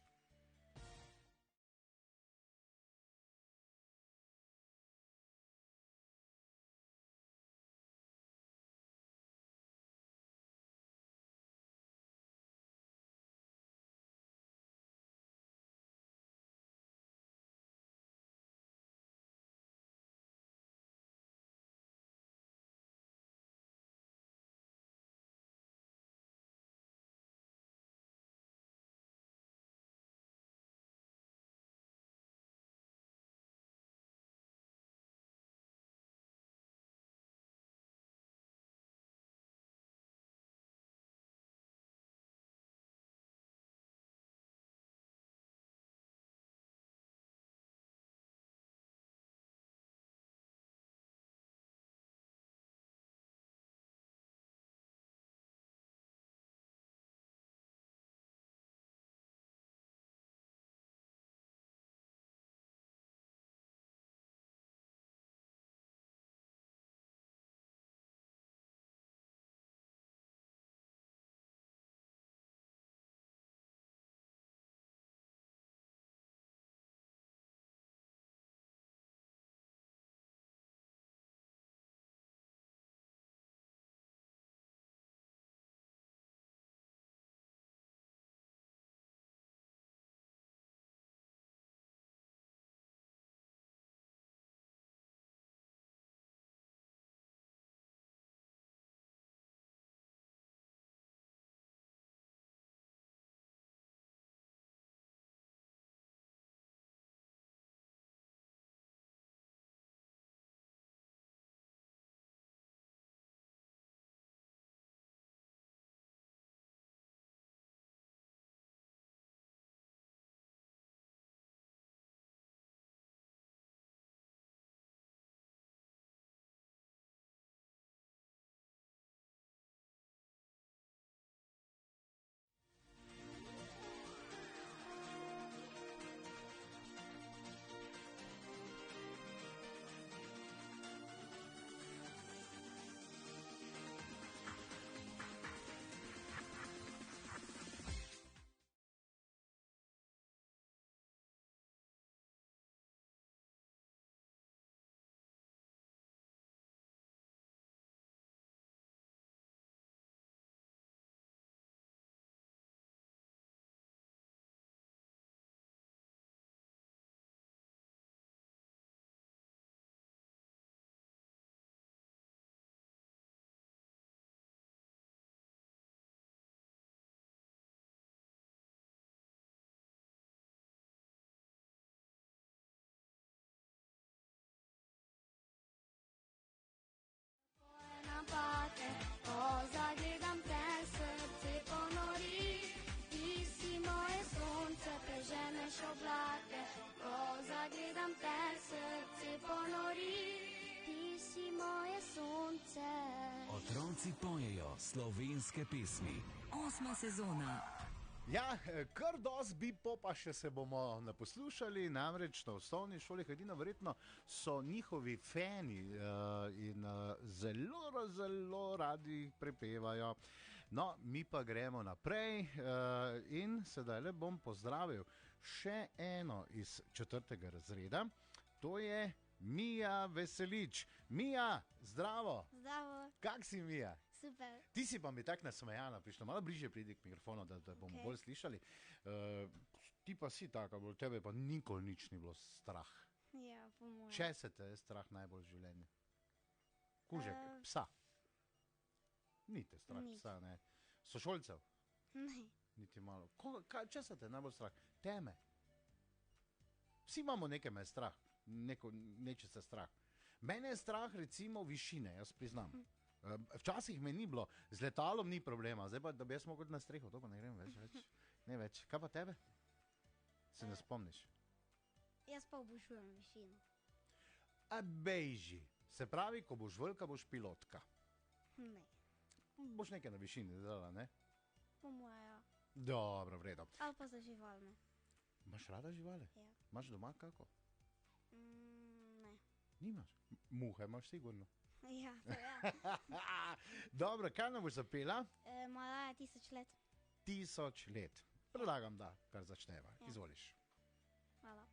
Napake, ko zagledam te, srce ponori. Ti si moje sonce, preženeš oblake. Ko zagledam te, srce ponori. Ti si moje sonce. Otroci pojejo slovenske pesmi. 8. sezona. Ja, kar dosti bipopa še se bomo naposlušali, namreč na osnovni šoli Hajdina verjetno so njihovi fani in zelo radi prepevajo. No, mi pa gremo naprej in sedaj le bom pozdravil še eno iz 4. razreda, to je Mija Veselič. Mija, zdravo! Zdravo, Kak si, Mija? super. Ti si pa mi tako nasmejana, prišla malo bližje pridi k mikrofonu, da bomo Okej. bolj slišali. Ti pa si taka, bolj tebe pa nikoli nič ni bilo strah. Ja, po mojem. Če se te je strah najbolj v življenju? Kužek, Eh, psa. Ni te strah Nič. psa, ne. Sošolcev, Ne. niti malo. Če se te je najbolj strah? Teme. Vsi imamo nekaj me je strah, nečesa strah. Mene je strah recimo višine, jaz priznam. Včasih me ni bilo, z letalom ni problema, zdaj pa, da bi jaz mogel na streho, to pa ne grem več. Ne več. Kaj pa tebe? Se ne spomniš? Jaz pa obožujem višino. A bejži, Se pravi, ko boš velika, boš pilotka. Ne, Boš nekaj na višini delala, ne? po moja. Dobro, v redu. Ali pa za živalne. Imaš rada živali? Ja. Imaš doma kako? Ne. Nimaš. Muhe imaš sigurno. Ja, to ja. Dobro, kaj nam boš zapela? Malaja 1000 let. 1000 let. Predlagam, da kar začneva. Ja. Izvoliš. Hvala.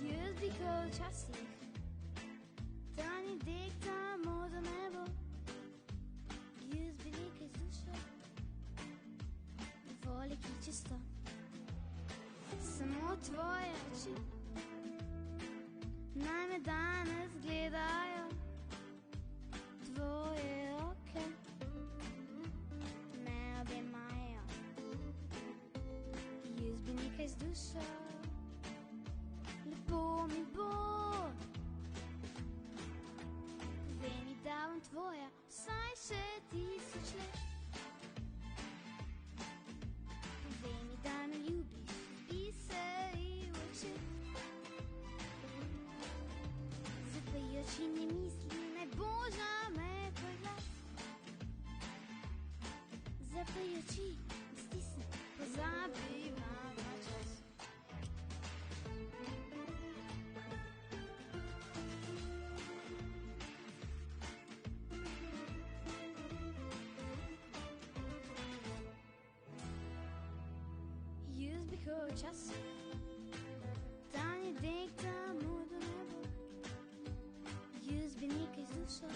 Jaz bi kot včasih, da ni dekta modro nebo. Jaz bi nekaj z dušo, voli ki čisto. Samo tvoje oči naj me danes gledajo. Tvoje roke me objemajo. Jaz bi nekaj z dušo, lepo mi bo. Povej mi, da bom tvoja vsaj še 1000 let. Povej mi, da me ljubiš, biseri v oči. Zapajoči mi misli, naj boža me tvoj glas. Zapajoči mi stisne, pozabivam na čas. Jaz bi hotel čas, da ni dekta modro nebo. Jaz bi nekaj z dušo,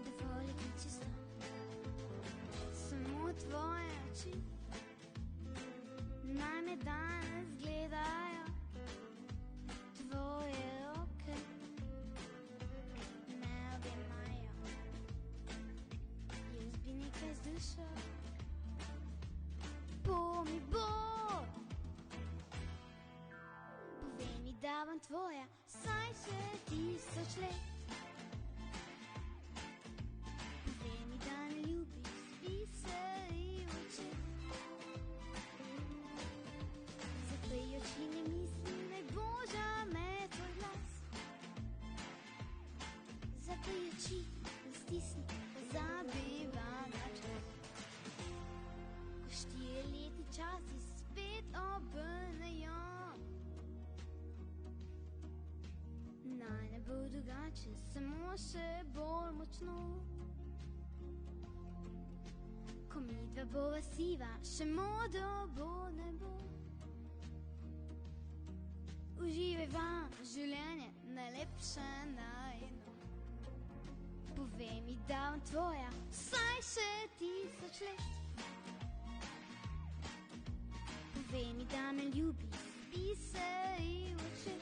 dovolj je čisto. Samo tvoje oči naj me danes gledajo. Tvoje roke me objemajo. Jaz bi nekaj z dušo, lepo mi bo. Povej mi, da bom tvoja vsaj še 1000 let. Povej mi, da me ljubiš, biseri v oči. Zapajoči mi misli, naj boža me tvoj glas. Zapajoči mi stisni, pozabivam na čas. Ko 4-letni časi spet obrnejo, naj ne bo drugače, samo še bolj močno. Ko midva bova siva, še modro bo nebo. Uživajva življenje, najlepše najino. Povej mi, da bom tvoja vsaj še 1000 let. Povej mi, da me ljubiš, biseri v oči.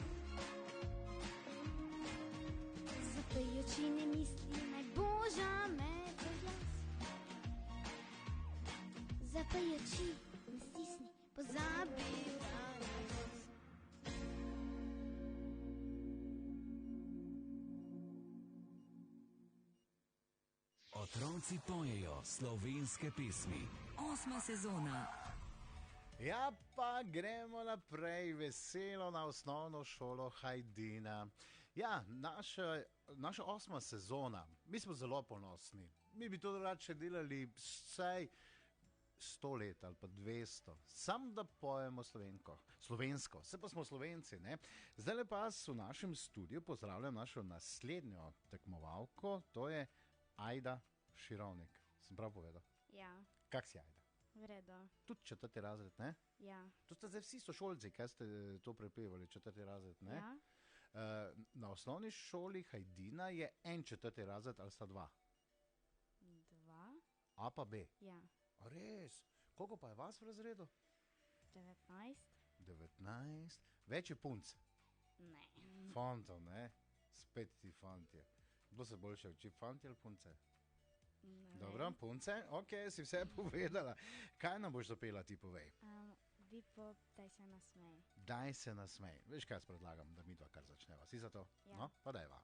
Zapajoči mi misli, naj boža me tvoj glas. Zapajoči mi stisni, pozabivam na čas. Otroci pojejo slovenske pesmi. 8. sezona. Ja, pa gremo naprej, veselo na osnovno šolo Hajdina. Ja, naša 8. sezona, mi smo zelo ponosni. Mi bi to rače delali vsaj 100 let ali pa 200, sam da pojemo slovensko, se pa smo Slovenci, ne? Zdaj pa v našem studiu pozdravljam našo naslednjo tekmovalko, to je Ajda Širovnik. Sem prav povedal? Ja, Kak si, Ajda? v redu. Tudi 4. razred, ne? Ja. To ste zdaj vsi sošolci, kaj ste to prepevali, 4. razred, ne? Ja. Na osnovni šoli Hajdina je en 4. razred ali sta dva? 2. A pa B. Ja. A res? Koliko pa je vas v razredu? 19. 19. Več je punc. Ne. Fantov, ne? Spet ti fantje. Kdo se boljše uči, fanti ali punce? Ne. Dobro, punce, ok, si vse povedala. Kaj nam boš zapela, ti povej? Bipop, daj se nasmej. Daj se nasmej. Veš, kaj jaz predlagam, da mi dva kar začneva. Si za to? Ja. No, pa dajva.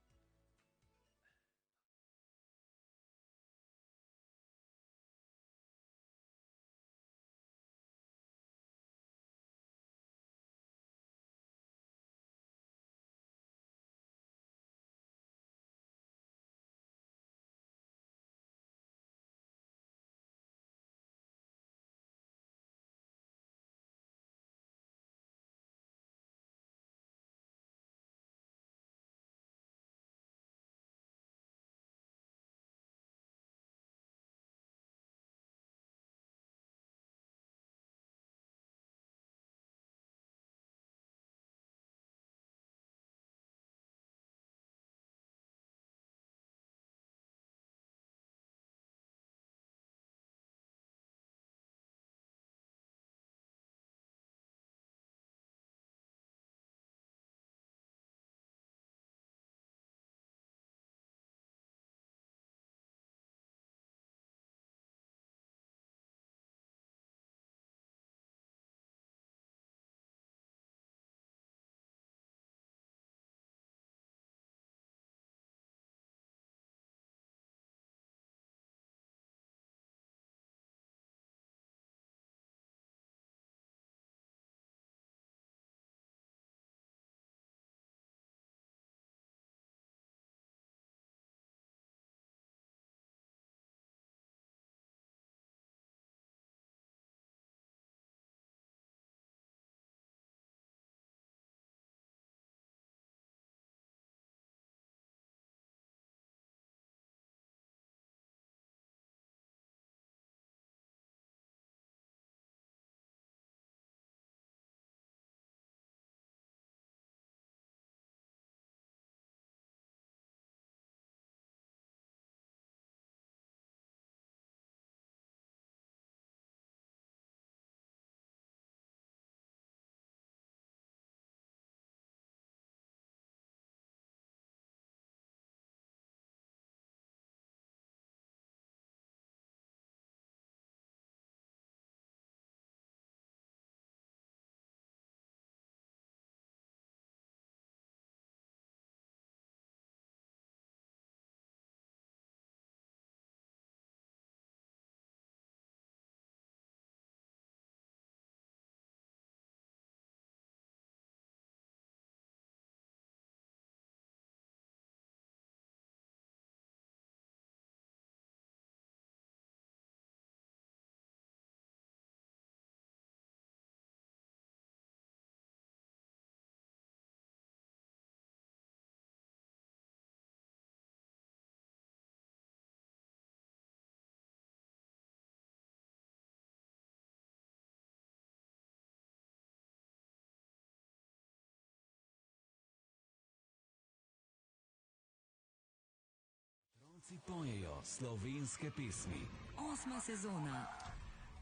Otroci pojejo slovenske pesmi. 8. sezona.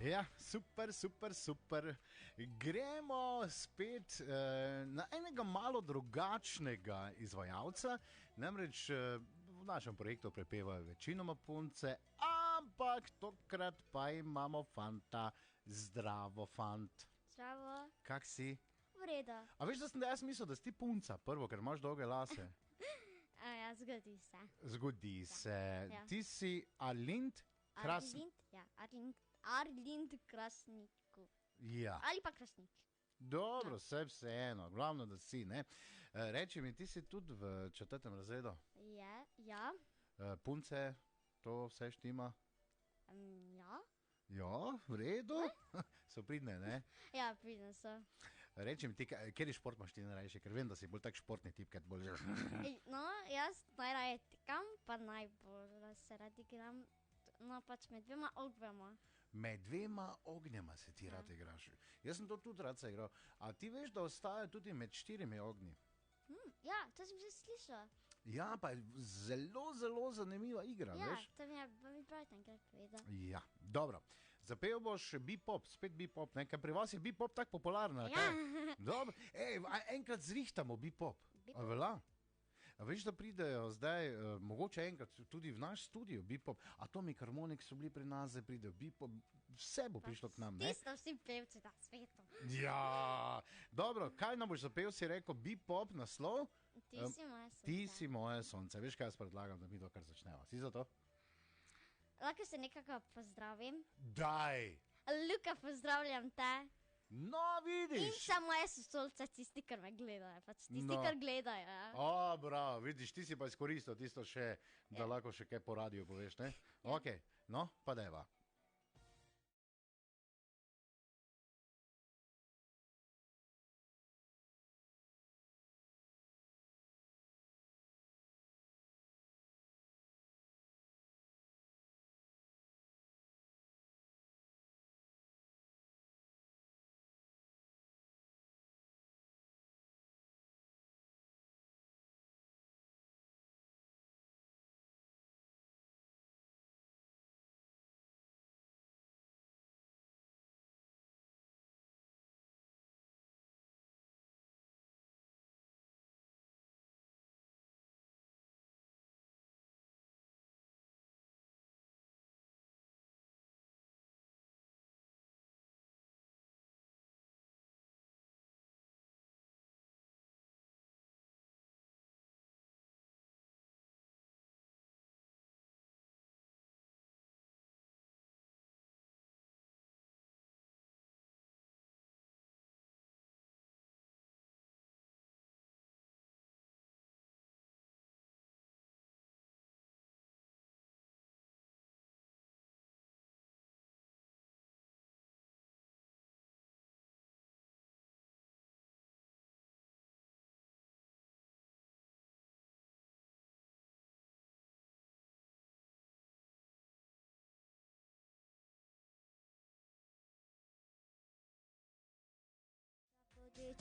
Ja, super, super, super. Gremo spet na enega malo drugačnega izvajalca. Namreč v našem projektu prepevajo večinoma punce, ampak tokrat pa imamo fanta. Zdravo, fant. Zdravo, Kak si? v redu. A veš, da sem jaz mislil, da si ti punca, prvo, ker imaš dolge lase. Ja, zgodi se. Zgodi se. Ja. Ti si Alind Krasnik. Arlind, ja, Arlind Krasniku. Ja. Ali pa Krasnik. Dobro, vseeno, glavno, da si, ne. Reči mi, ti si tudi v 4. razredu. Ja, Punce, to vse štima? ja. Ja, v redu. So pridne, ne? Ja, pridem so. Reči mi, ti, kateri šport imaš ti najrajši? Ker vem, da si bolj tak športni tip, ker bolj že... No, jaz najraje tekam, pa najbolj se rad igram, no pač med dvema ognjema. Med dvema ognjema se ti rad igraš. Jaz sem to tudi rad se igral. A ti veš, da ostaja tudi med 4 ognji? Ja, to sem že slišal. Ja, pa je zelo, zelo zanimiva igra, Ja, veš? to mi je Bright enkrat povedal. Ja, dobro. Zapel boš bebop, spet bebop, ne? Ker pri vas je bebop tako popularen, ali Ja. kaj? Dobro. Ej, enkrat zrihtamo bebop. A velja? A veš, da pridejo zdaj, mogoče enkrat tudi v naš studio bebop, Atomic Harmonic so bili pri nas, zdaj pridejo bebop, vse bo prišlo k nam, ne? Ti sta vsi pevci na svetu. Ja, dobro, kaj nam boš zapel, si rekel bebop naslov? Ti si moja sonce. Ti si moje sonce. Veš, kaj jaz predlagam, da mi to kar začnemo. Si za to? Lahko se nekako pozdravim. Daj! Luka, pozdravljam te. No, In vidiš! vse moje sošolce, tisti, ki me gledajo. Pač tisti, No. ki gledajo. Ja. O, bravo, vidiš, ti si pa izkoristil tisto še, da lahko še kaj po radiju poveš, ne? Ok, no, pa deva.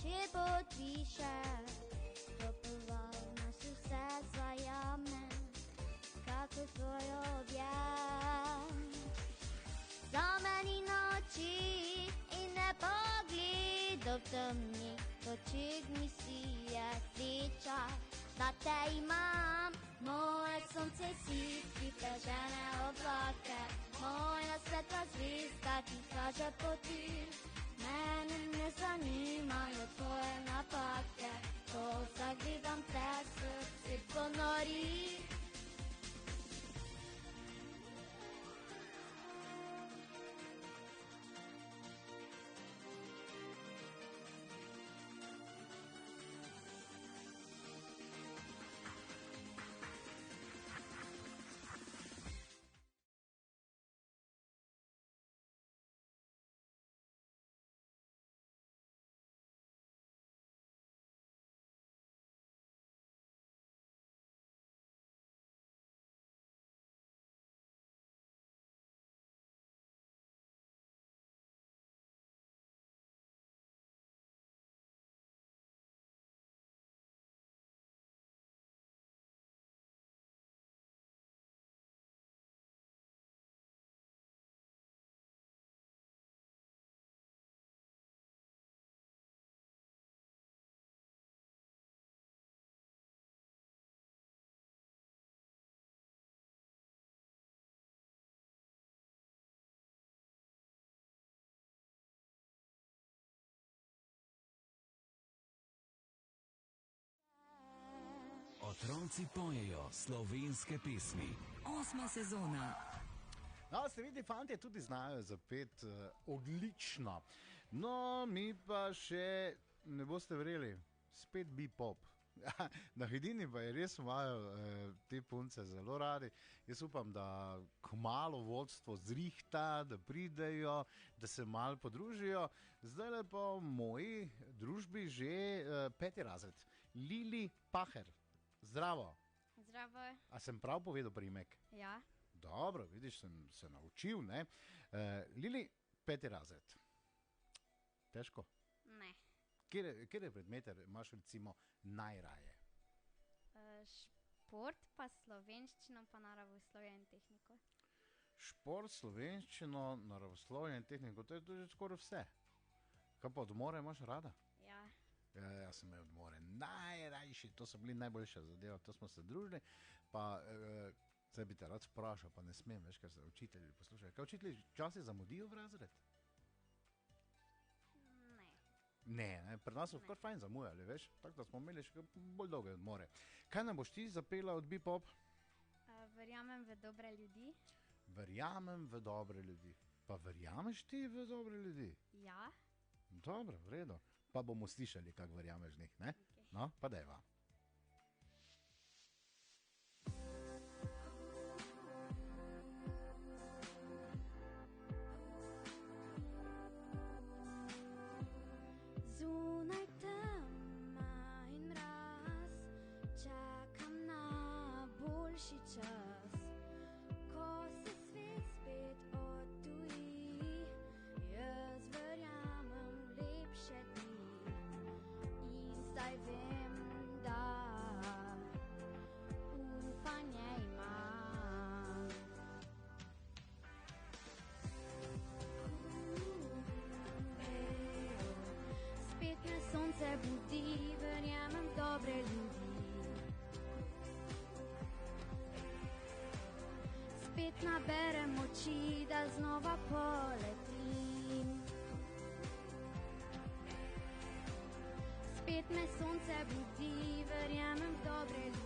Če podpiše, dopoval nas vse zajame, kako tvoj objem. Zameni noči in ne pogled v temni, točik misije sreča, da te imam. Moje sonce si, ki prežene oblake, moja svetla zvezda, ki kaže poti. Mene ne zanimajo tvoje napake, ko zagledam te, srce ponori. Otroci pojejo slovenske pesmi. 8. sezona. No, ste videli, fanti tudi znajo zapeti odlično. No, mi pa še, ne boste verjeli, spet bebop. Na Hajdini pa je res imajo te punce zelo radi. Jaz upam, da kmalu vodstvo zrihta, da pridejo, da se malo podružijo. Zdaj le pa v moji družbi že 5. razred. Lili Paher. Zdravo. Zdravo. A sem prav povedal priimek? Ja. Dobro, vidiš, sem se naučil, ne? Lili, 5. razred. Težko? Ne. Kjer predmete imaš recimo najraje? Šport, pa slovenščino, pa naravoslovje in tehniko. Šport, slovenščino, naravoslovje in tehniko, to je že skoraj vse. Kaj pa odmore imaš rada? Ja. Jaz sem imel odmore najrajši, to so bili najboljša zadeva, to smo se družili, pa zdaj bi te rad sprašal, pa ne smem, veš, ker se učitelji poslušajo. Kaj učitelji včasih zamudijo v razred? Ne, pri nas so kar fajn zamujali, veš, tako da smo imeli še bolj dolge odmore. Kaj nam boš ti zapela od bebop? Verjamem v dobre ljudi. Verjamem v dobre ljudi. Pa verjameš ti v dobre ljudi? Ja. Dobro, v redu. Pa bomo slišali, kako verjameš v njih, ne? Okay. No, pa dajva. Zunaj tema in mraz, čakam na boljši čas. Ko se svet spet odtuji, jaz verjamem v lepše dni. In zdaj vem, da upanje imam. Spet me sonce budi, verjamem v dobre ljudi. Spet naberem moči, da znova poletim. Spet me sonce budi, verjamem v dobre ljudi.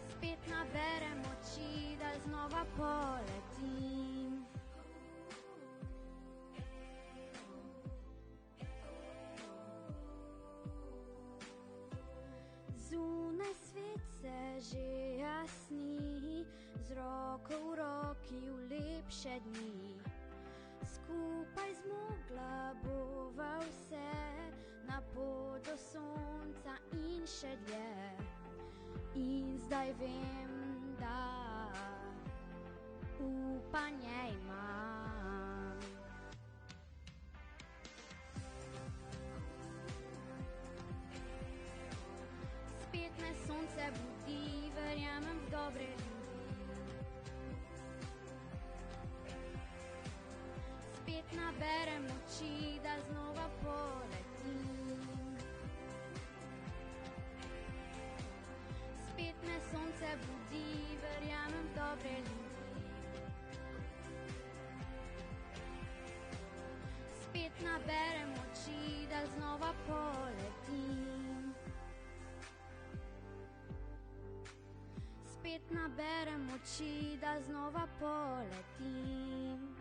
Spet naberem moči, da znova poletim. Zunaj svet se že jasni, z roko v roki v lepše dni. Skupaj zmogla bova vse, na pot do sonca in še dlje. In zdaj vem, da upanje imam. Spet me sonce budi, verjamem v dobre ljudi. Spet naberem moči, da znova poletim. Spet me sonce budi, verjamem v dobre ljudi. Spet naberem moči, da znova poletim. Spet naberem moči, da znova poletim.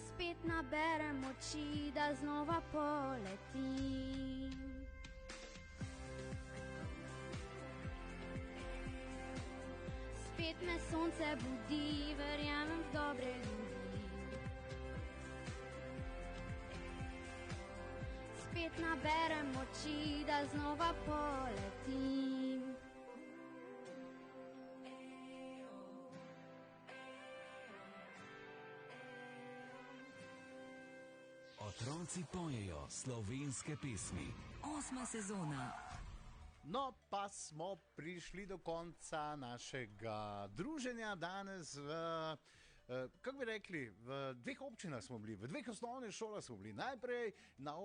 Spet naberem moči, da znova poletim. Spet me sonce budi, verjamem v dobre ljudi. Spet naberem moči, da znova poletim. Otroci pojejo slovenske pesmi. 8. sezona. No, pa smo prišli do konca našega druženja danes v, kako bi rekli, v 2 občinah smo bili, v 2 osnovnih šolah smo bili. Najprej na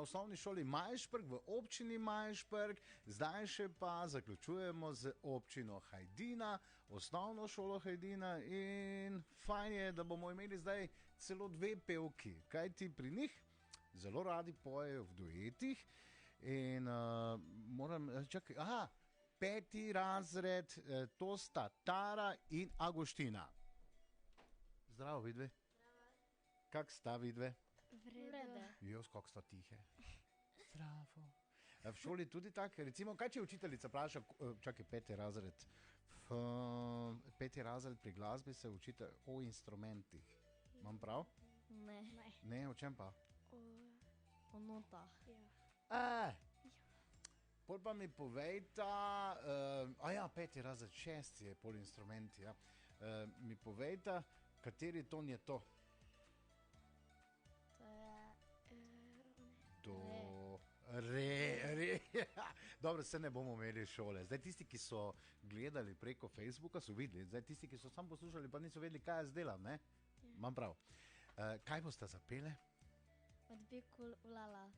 osnovni šoli Majšperk, v občini Majšperk, zdaj še pa zaključujemo z občino Hajdina, osnovno šolo Hajdina, in fajn je, da bomo imeli zdaj celo 2 pevki, kajti pri njih zelo radi pojejo v duetih. In moram, čakaj, aha, 5. razred, to sta Tara in Agustina. Zdravo, vidve. Kak sta vidve? Vrede. Jos, kako sta tihe. Zdravo. V šoli tudi tako, recimo, kaj če učiteljica vpraša, čakaj, 5. razred. 5. razred pri glasbi se učite o instrumentih. Imam prav? Ne. Ne, o čem pa? O notah. Pol pa mi povejta, 5. razred, 6. je pol instrumenti, ja. Mi povejta, kateri ton je to? To je... Re. Dobro, se ne bomo imeli šole. Zdaj tisti, ki so gledali preko Facebooka, so videli. Zdaj tisti, ki so samo poslušali, pa niso vedeli, kaj jaz delam, ne? Imam prav. Kaj boste zapele? Od Bikul ulala.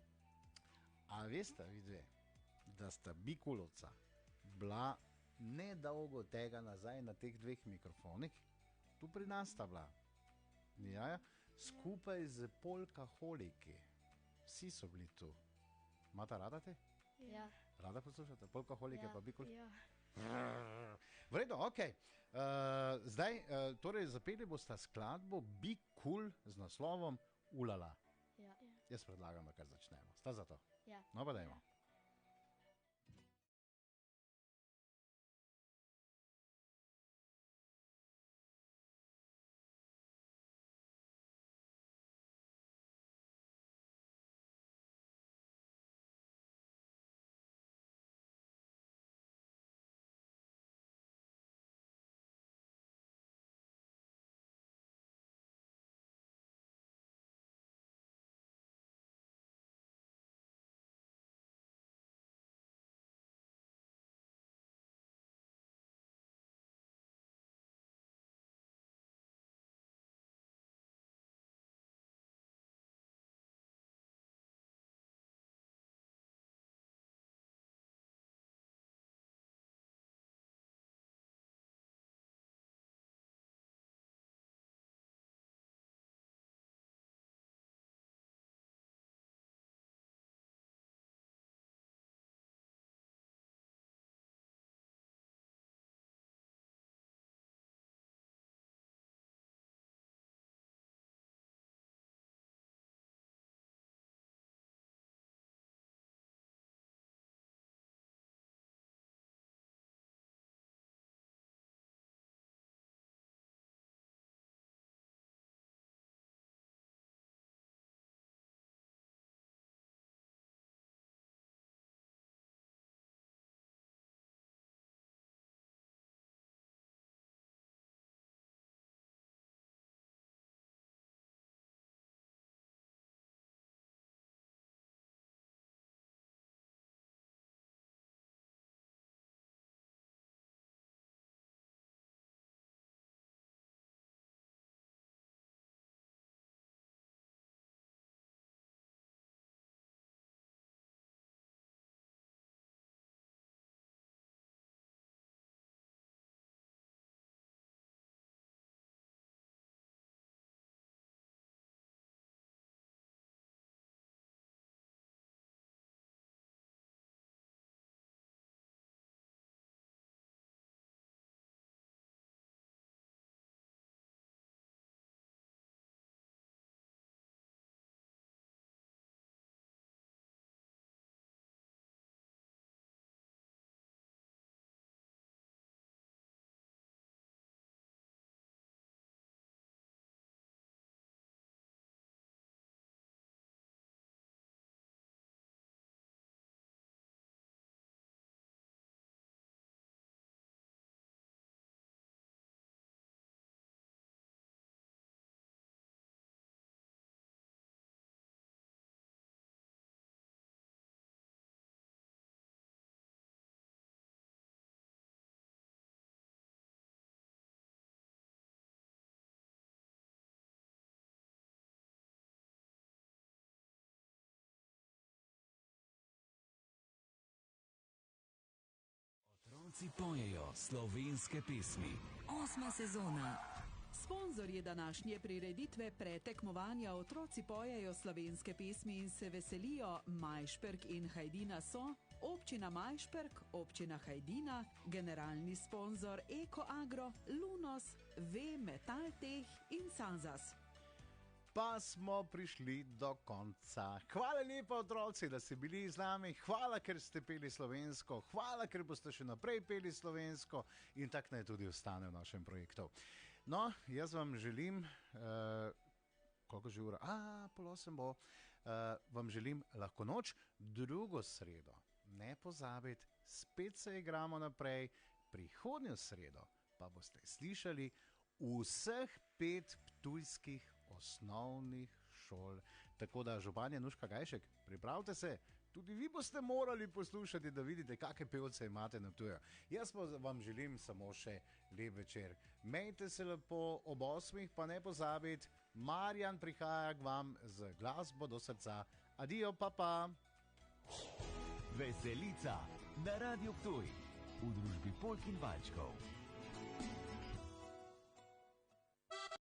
A veste, vidve, da sta Bikulovca bila nedolgo tega nazaj na teh 2 mikrofonih, tu pri nas sta bila, ja, skupaj z Polkaholiki. Vsi so bili tu. Imata rada te? Ja. Rada poslušate? Polkaholike Ja. pa Bikul? Ja. V redu, okej. Zdaj, torej zapeli bosta skladbo Be Cool z naslovom Ulala. Ja. Jaz predlagam, da kar začnemo. Sta za to? Ja. No pa dajmo. Otroci pojejo slovenske pesmi. 8. sezona. S Sponzorji današnje prireditve pretekmovanja Otroci pojejo slovenske pesmi in se veselijo Majšperk in Hajdina so občina Majšperk, občina Hajdina, generalni sponzor Eko Agro, Lunos, V Metaltech in Sanzas. Pa smo prišli do konca. Hvala lepa, otroci, da ste bili z nami. Hvala, ker ste peli slovensko. Hvala, ker boste še naprej peli slovensko in tak naj tudi ostane v našem projektu. No, jaz vam želim, koliko že ura? Pol 8 bo. Vam želim lahko noč, drugo sredo. Ne pozabiti, spet se igramo naprej. Prihodnjo sredo pa boste slišali vseh 5 ptujskih osnovnih šol. Tako da, županja Nuška Gajšek, pripravite se, tudi vi boste morali poslušati, da vidite, kakšne pevce imate na Ptuju. Jaz pa vam želim samo še lep večer. Mejte se lepo, ob 8, pa ne pozabiti, Marjan prihaja k vam z glasbo do srca. Adijo, pa. Veselica na Radio Ptuj v družbi Polk in Valčkov.